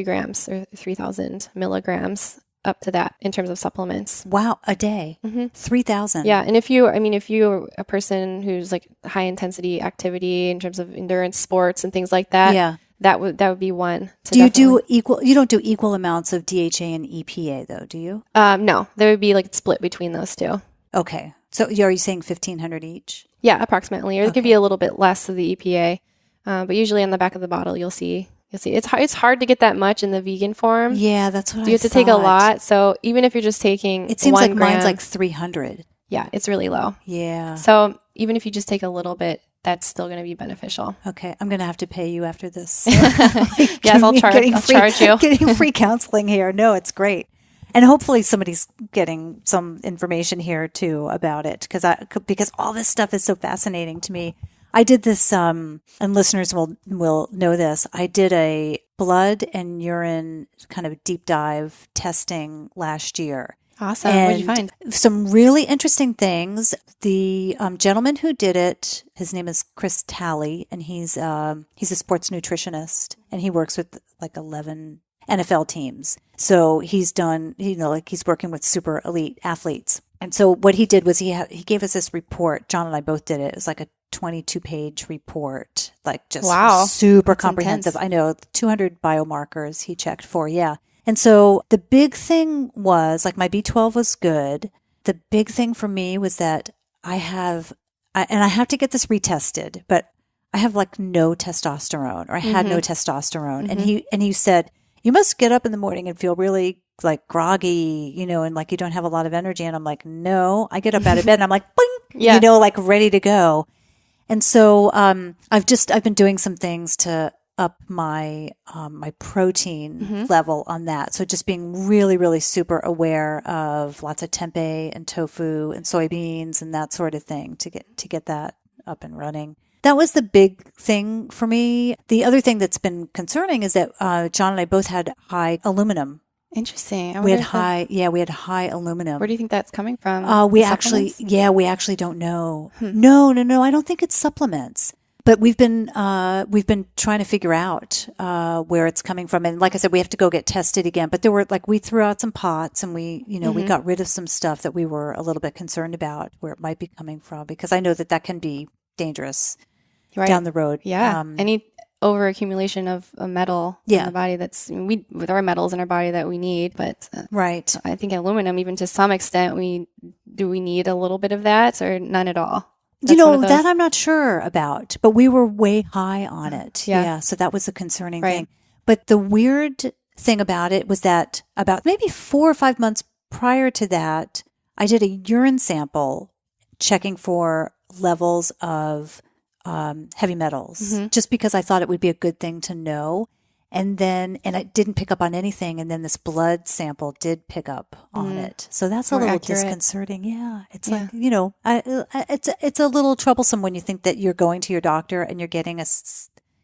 grams or 3,000 milligrams, up to that in terms of supplements. Wow, a day, 3,000. Yeah, and if you're a person who's like high intensity activity in terms of endurance sports and things like that, that would be one. You don't do equal amounts of DHA and EPA though, do you? No, there would be like a split between those two. Okay, so are you saying 1,500 each? Yeah, approximately, or it could be a little bit less of the EPA, but usually on the back of the bottle you'll see. It's hard to get that much in the vegan form. Yeah, that's what I thought. You have to take a lot. So even if you're just taking it seems like mine's like 300. Yeah, it's really low. Yeah. So even if you just take a little bit, that's still going to be beneficial. Okay, I'm going to have to pay you after this. Yes, I'll charge you. Getting free counseling here. No, it's great. And hopefully somebody's getting some information here too about it because all this stuff is so fascinating to me. I did this, and listeners will know this. I did a blood and urine kind of deep dive testing last year. Awesome. What did you find? Some really interesting things. The gentleman who did it, his name is Chris Talley, and he's a sports nutritionist, and he works with like 11 NFL teams. So he's done, he's working with super elite athletes. And so what he did was he gave us this report. John and I both did it. It was like a 22-page report, like just super comprehensive. Intense. I know 200 biomarkers he checked for. Yeah. And so the big thing was like my B12 was good. The big thing for me was that I have to get this retested, but I have like no testosterone, or I had no testosterone. Mm-hmm. And he said, you must get up in the morning and feel really like groggy, and like you don't have a lot of energy. And I'm like, no, I get up out of bed and I'm like, boing, like ready to go. And so I've been doing some things to up my my protein level on that. So just being really, really super aware of lots of tempeh and tofu and soybeans and that sort of thing to get that up and running. That was the big thing for me. The other thing that's been concerning is that John and I both had high aluminum. Interesting. We had high aluminum. Where do you think that's coming from? We actually don't know. No. I don't think it's supplements. But we've been trying to figure out where it's coming from, and like I said, we have to go get tested again. But we threw out some pots, and we got rid of some stuff that we were a little bit concerned about where it might be coming from, because I know that can be dangerous down the road. Yeah, any overaccumulation of a metal in the body there are metals in our body that we need, but right. I think aluminum, even to some extent, we need a little bit of that or none at all. That I'm not sure about, but we were way high on it. Yeah. So that was a concerning thing. But the weird thing about it was that about maybe 4 or 5 months prior to that, I did a urine sample checking for levels of heavy metals, just because I thought it would be a good thing to know. And I didn't pick up on anything. And then this blood sample did pick up on it. So that's a little disconcerting. Yeah. It's like, it's a little troublesome when you think that you're going to your doctor and you're getting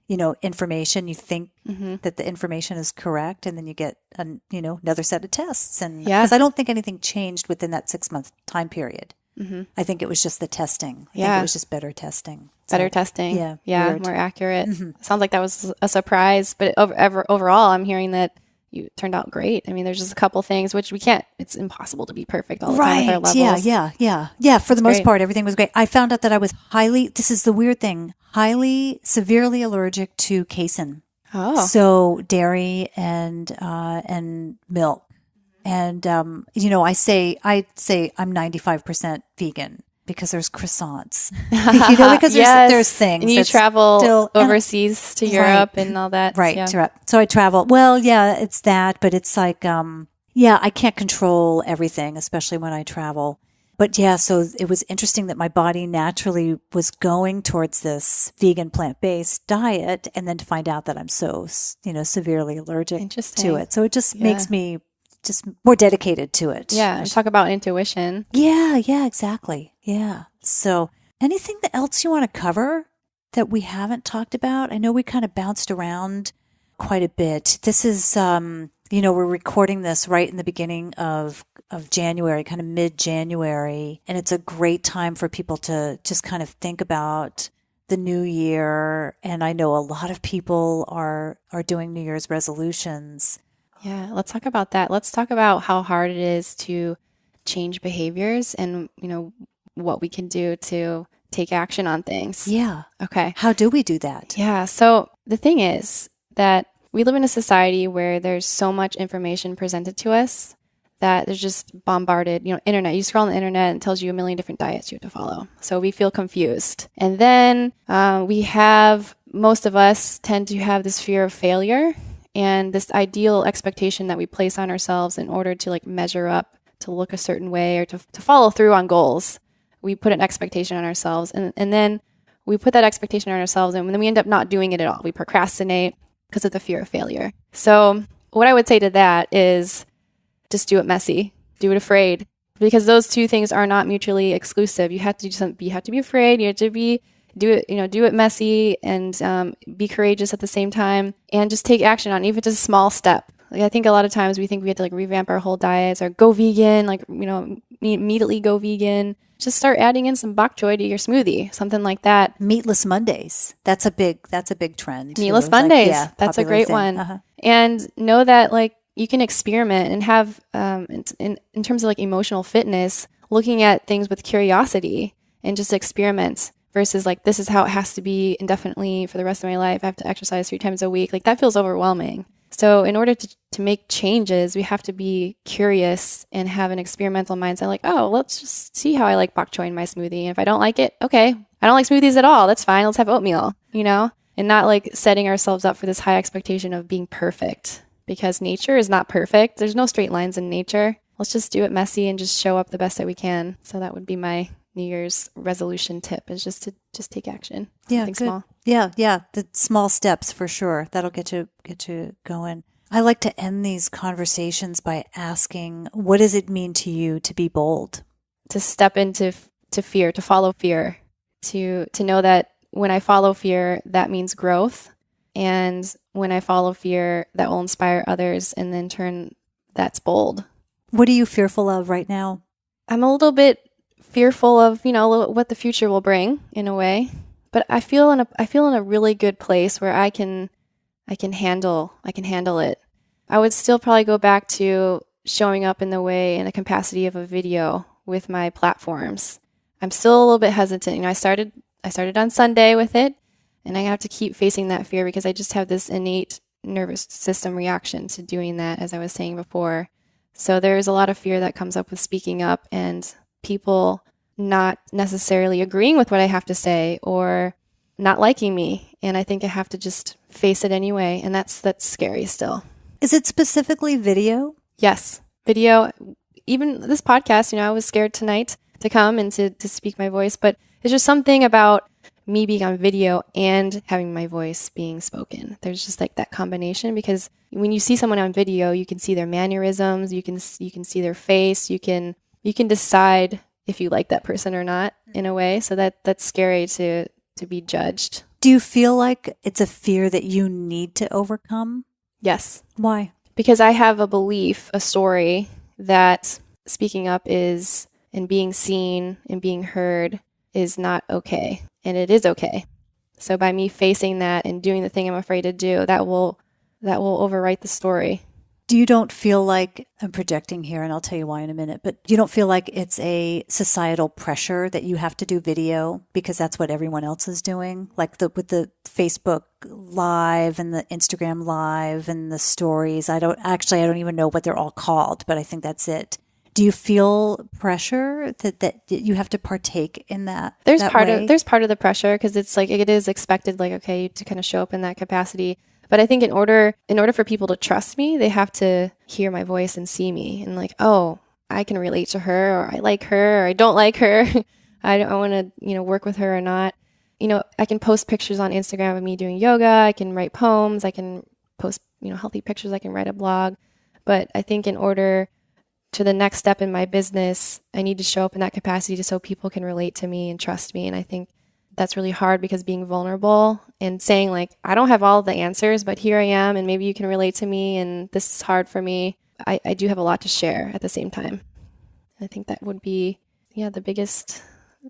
information. You think that the information is correct. And then you get, another set of tests. And because I don't think anything changed within that 6-month time period. I think it was just the testing. I think it was just better testing. Better testing. Yeah. More accurate. Sounds like that was a surprise. But overall, I'm hearing that you turned out great. I mean, there's just a couple things which it's impossible to be perfect all the time with our levels. Yeah. For the most part, everything was great. I found out that I was this is the weird thing, highly, severely allergic to casein. Oh. So dairy and milk. And, I'd say I'm 95% vegan because there's croissants, because there's things. And you travel overseas to Europe and all that. Right. Yeah. So I travel. Well, yeah, it's that, but it's like, I can't control everything, especially when I travel. But yeah, so it was interesting that my body naturally was going towards this vegan plant-based diet, and then to find out that I'm so, severely allergic to it. So it just makes me just more dedicated to it. Yeah. And talk about intuition. Yeah, exactly. Yeah. So anything else you want to cover that we haven't talked about? I know we kind of bounced around quite a bit. This is, we're recording this right in the beginning of January, kind of mid-January. And it's a great time for people to just kind of think about the new year. And I know a lot of people are doing New Year's resolutions. Yeah, let's talk about that. Let's talk about how hard it is to change behaviors and, what we can do to take action on things. Yeah. Okay. How do we do that? Yeah. So the thing is that we live in a society where there's so much information presented to us that there's just bombarded, internet. You scroll on the internet and it tells you a million different diets you have to follow. So we feel confused. And then most of us tend to have this fear of failure. And this ideal expectation that we place on ourselves in order to measure up, to look a certain way, or to follow through on goals. We put an expectation on ourselves, and then we put that expectation on ourselves, and then we end up not doing it at all. We procrastinate because of the fear of failure. So what I would say to that is just do it messy, do it afraid, because those two things are not mutually exclusive. You have to do something. You have to be afraid. You have to do it messy, and be courageous at the same time, and just take action on even just a small step. I think a lot of times we think we have to revamp our whole diets or go vegan, immediately go vegan. Just start adding in some bok choy to your smoothie, something like that. Meatless Mondays. That's a big trend. Meatless Mondays. That's a great one. And know that you can experiment and have, in terms of emotional fitness, looking at things with curiosity and just experiment. Versus this is how it has to be indefinitely for the rest of my life. I have to exercise 3 times a week. That feels overwhelming. So in order to make changes, we have to be curious and have an experimental mindset. Let's just see how I like bok choy in my smoothie. And if I don't like it, okay, I don't like smoothies at all. That's fine. Let's have oatmeal, and not setting ourselves up for this high expectation of being perfect, because nature is not perfect. There's no straight lines in nature. Let's just do it messy and just show up the best that we can. So that would be my New Year's resolution tip is just to just take action. Yeah, Something good. small. Yeah. The small steps for sure. That'll get you going. I like to end these conversations by asking, what does it mean to you to be bold? To step into to fear, to follow fear, to know that when I follow fear, that means growth. And when I follow fear, that will inspire others, and then turn that's bold. What are you fearful of right now? I'm a little bit fearful of, what the future will bring in a way, but I feel in a really good place where I can handle it. I would still probably go back to showing up in the capacity of a video with my platforms. I'm still a little bit hesitant. I started on Sunday with it, and I have to keep facing that fear because I just have this innate nervous system reaction to doing that, as I was saying before. So there's a lot of fear that comes up with speaking up and people not necessarily agreeing with what I have to say or not liking me. And I think I have to just face it anyway. And that's scary still. Is it specifically video? Yes. Video. Even this podcast, I was scared tonight to come and to speak my voice, but there's just something about me being on video and having my voice being spoken. There's just like that combination, because when you see someone on video, you can see their mannerisms, you can see their face, you can decide if you like that person or not in a way. So that's scary to be judged. Do you feel like it's a fear that you need to overcome? Yes. Why? Because I have a belief, a story that speaking up is, and being seen and being heard is not okay. And it is okay. So by me facing that and doing the thing I'm afraid to do, that will overwrite the story. You don't feel like, I'm projecting here and I'll tell you why in a minute, but you don't feel like it's a societal pressure that you have to do video because that's what everyone else is doing? Like with the Facebook Live and the Instagram Live and the stories. I don't even know what they're all called, but I think that's it. Do you feel pressure that you have to partake in that? There's part of the pressure because it's like it is expected, like, okay, to kind of show up in that capacity. But I think in order for people to trust me, they have to hear my voice and see me and like, oh, I can relate to her, or I like her, or I don't like her. I want to work with her or not. I can post pictures on Instagram of me doing yoga. I can write poems. I can post healthy pictures. I can write a blog. But I think in order to the next step in my business, I need to show up in that capacity so people can relate to me and trust me. And I think that's really hard because being vulnerable and saying like, I don't have all the answers, but here I am, and maybe you can relate to me, and this is hard for me. I do have a lot to share at the same time. I think that would be, the biggest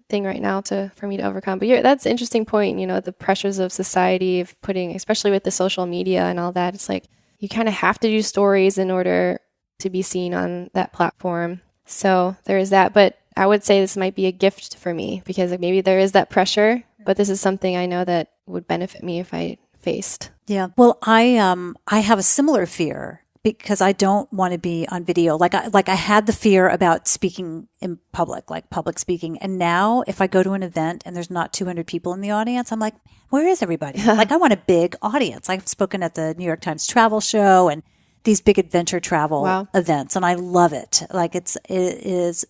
thing right now for me to overcome. But that's an interesting point, the pressures of society of putting, especially with the social media and all that, it's like you kind of have to do stories in order to be seen on that platform. So there is that. But I would say this might be a gift for me because maybe there is that pressure, but this is something I know that would benefit me if I faced. Yeah. Well, I have a similar fear because I don't want to be on video. Like I had the fear about speaking in public, like public speaking. And now if I go to an event and there's not 200 people in the audience, I'm like, where is everybody? Like I want a big audience. I've spoken at the New York Times travel show and these big adventure travel events, and I love it. Like it is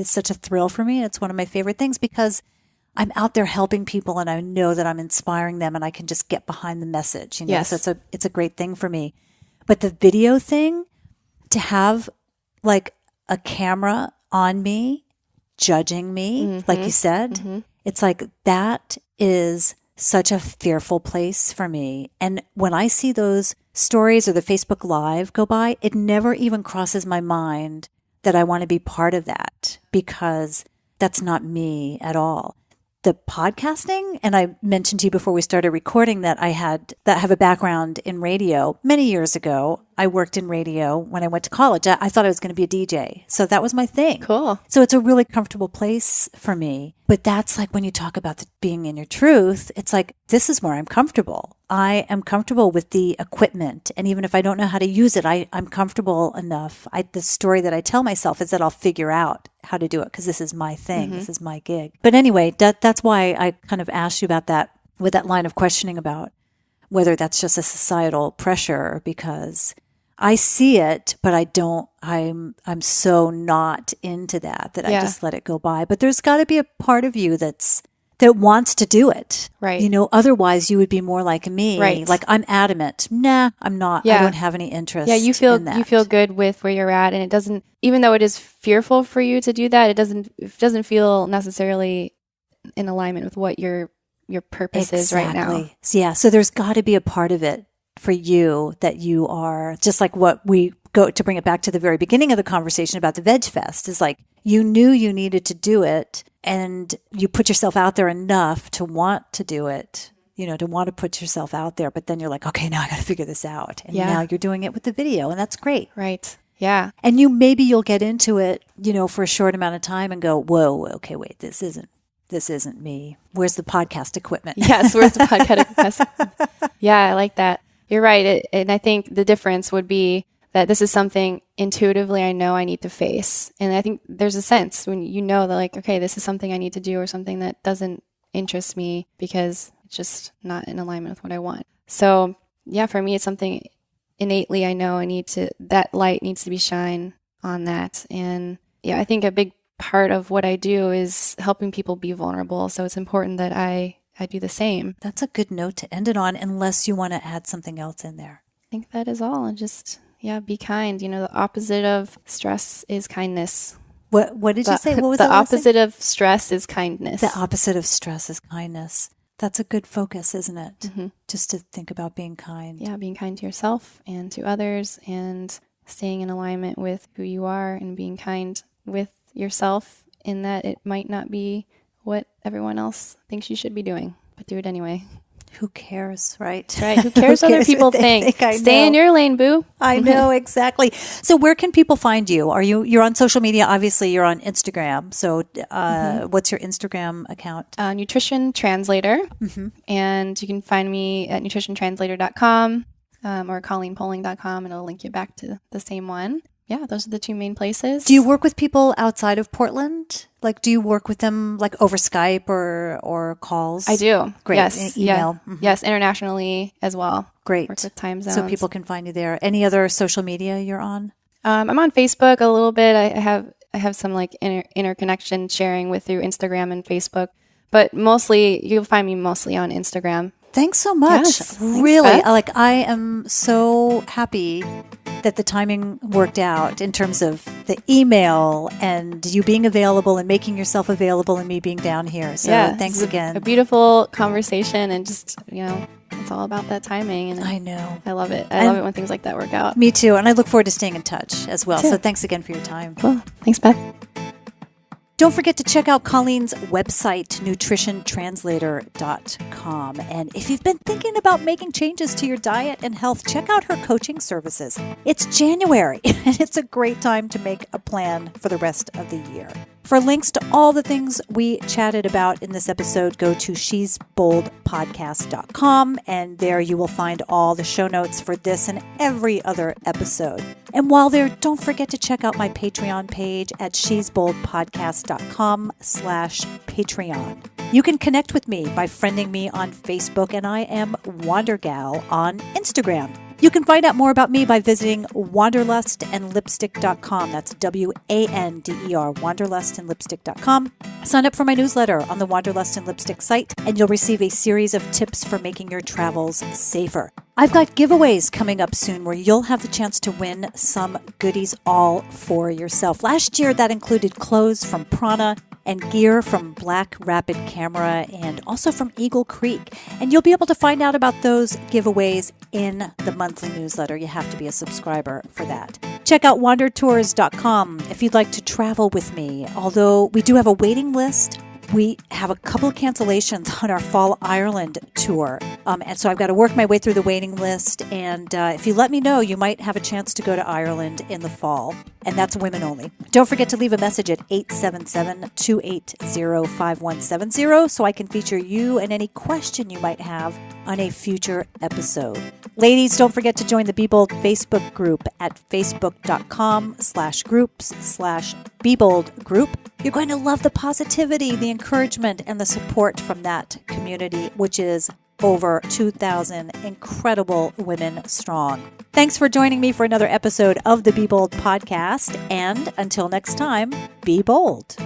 such a thrill for me. It's one of my favorite things because I'm out there helping people, and I know that I'm inspiring them, and I can just get behind the message. Yes. So it's a great thing for me. But the video thing, to have like a camera on me, judging me, like you said, it's like that is such a fearful place for me. And when I see those stories or the Facebook Live go by, it never even crosses my mind that I want to be part of that because that's not me at all. The podcasting, and I mentioned to you before we started recording that I have a background in radio. Many years ago, I worked in radio when I went to college. I thought I was going to be a DJ. So that was my thing. Cool. So it's a really comfortable place for me. But that's like when you talk about being in your truth, it's like, this is where I'm comfortable. I am comfortable with the equipment. And even if I don't know how to use it, I'm comfortable enough. The story that I tell myself is that I'll figure out how to do it because this is my thing. This is my gig. But anyway, that's why I kind of asked you about that with that line of questioning about whether that's just a societal pressure, because I see it, but I'm so not into that I just let it go by. But there's got to be a part of you that wants to do it. Right. You know, otherwise you would be more like me. Right. Like I'm adamant. Nah, I'm not. I don't have any interest. Yeah, you feel good with where you're at, and it doesn't, even though it is fearful for you to do that, it doesn't feel necessarily in alignment with what your purpose is right now. Yeah. So there's got to be a part of it for you that you are, just like what we go to bring it back to the very beginning of the conversation about the Veg Fest, is like you knew you needed to do it and you put yourself out there enough to want to do it, you know, to want to put yourself out there. But then you're like, okay, now I got to figure this out. And now you're doing it with the video, and that's great. Right. Yeah. And maybe you'll get into it, you know, for a short amount of time and go, whoa, okay, wait, this isn't me. Where's the podcast equipment? Yes, where's the podcast equipment? Yeah, I like that. You're right. And I think the difference would be that this is something intuitively I know I need to face. And I think there's a sense when you know that, like, okay, this is something I need to do, or something that doesn't interest me because it's just not in alignment with what I want. So yeah, for me, it's something innately I know that light needs to be shine on that. And yeah, I think a big part of what I do is helping people be vulnerable. So it's important that I do the same. That's a good note to end it on, unless you want to add something else in there. I think that is all. And just, be kind. You know, the opposite of stress is kindness. What did you say? What was the opposite of stress is kindness. The opposite of stress is kindness. That's a good focus, isn't it? Mm-hmm. Just to think about being kind. Yeah, being kind to yourself and to others, and staying in alignment with who you are, and being kind with yourself in that it might not be what everyone else thinks you should be doing, but do it anyway. Who cares, right? That's right. Who cares what other people think? Stay in your lane, boo. I know, exactly. So where can people find you? You're on social media? Obviously, you're on Instagram. So what's your Instagram account? Nutrition Translator. Mm-hmm. And you can find me at nutritiontranslator.com or colleenpoling.com, and it'll link you back to the same one. Yeah, those are the two main places. Do you work with people outside of Portland? Like, do you work with them like over Skype or calls? I do. Great. Yes. Email. Yeah. Mm-hmm. Yes, internationally as well. Great. Work with time zones. So people can find you there. Any other social media you're on? I'm on Facebook a little bit. I have some like interconnection sharing through Instagram and Facebook, but mostly you'll find me mostly on Instagram. Thanks so much. Yes, really, I am so happy that the timing worked out in terms of the email and you being available and making yourself available and me being down here. So thanks again. A beautiful conversation, and just, it's all about that timing. And I know. I love it. I love it when things like that work out. Me too. And I look forward to staying in touch as well. Too. So thanks again for your time. Cool. Thanks, Beth. Don't forget to check out Colleen's website, nutritiontranslator.com. And if you've been thinking about making changes to your diet and health, check out her coaching services. It's January, and it's a great time to make a plan for the rest of the year. For links to all the things we chatted about in this episode, go to shesboldpodcast.com, and there you will find all the show notes for this and every other episode. And while there, don't forget to check out my Patreon page at shesboldpodcast.com/Patreon. You can connect with me by friending me on Facebook, and I am WanderGal on Instagram. You can find out more about me by visiting wanderlustandlipstick.com. That's WANDER, wanderlustandlipstick.com. Sign up for my newsletter on the Wanderlust and Lipstick site, and you'll receive a series of tips for making your travels safer. I've got giveaways coming up soon where you'll have the chance to win some goodies all for yourself. Last year, that included clothes from Prana and gear from Black Rapid Camera and also from Eagle Creek. And you'll be able to find out about those giveaways in the monthly newsletter. You have to be a subscriber for that. Check out wandertours.com if you'd like to travel with me. Although we do have a waiting list, we have a couple of cancellations on our Fall Ireland tour. And so I've got to work my way through the waiting list. And if you let me know, you might have a chance to go to Ireland in the fall. And that's women only. Don't forget to leave a message at 877-280-5170 so I can feature you and any question you might have on a future episode. Ladies, don't forget to join the Be Bold Facebook group at facebook.com/groups/Be Bold group. You're going to love the positivity, the encouragement, and the support from that community, which is over 2,000 incredible women strong. Thanks for joining me for another episode of the Be Bold podcast. And until next time, be bold.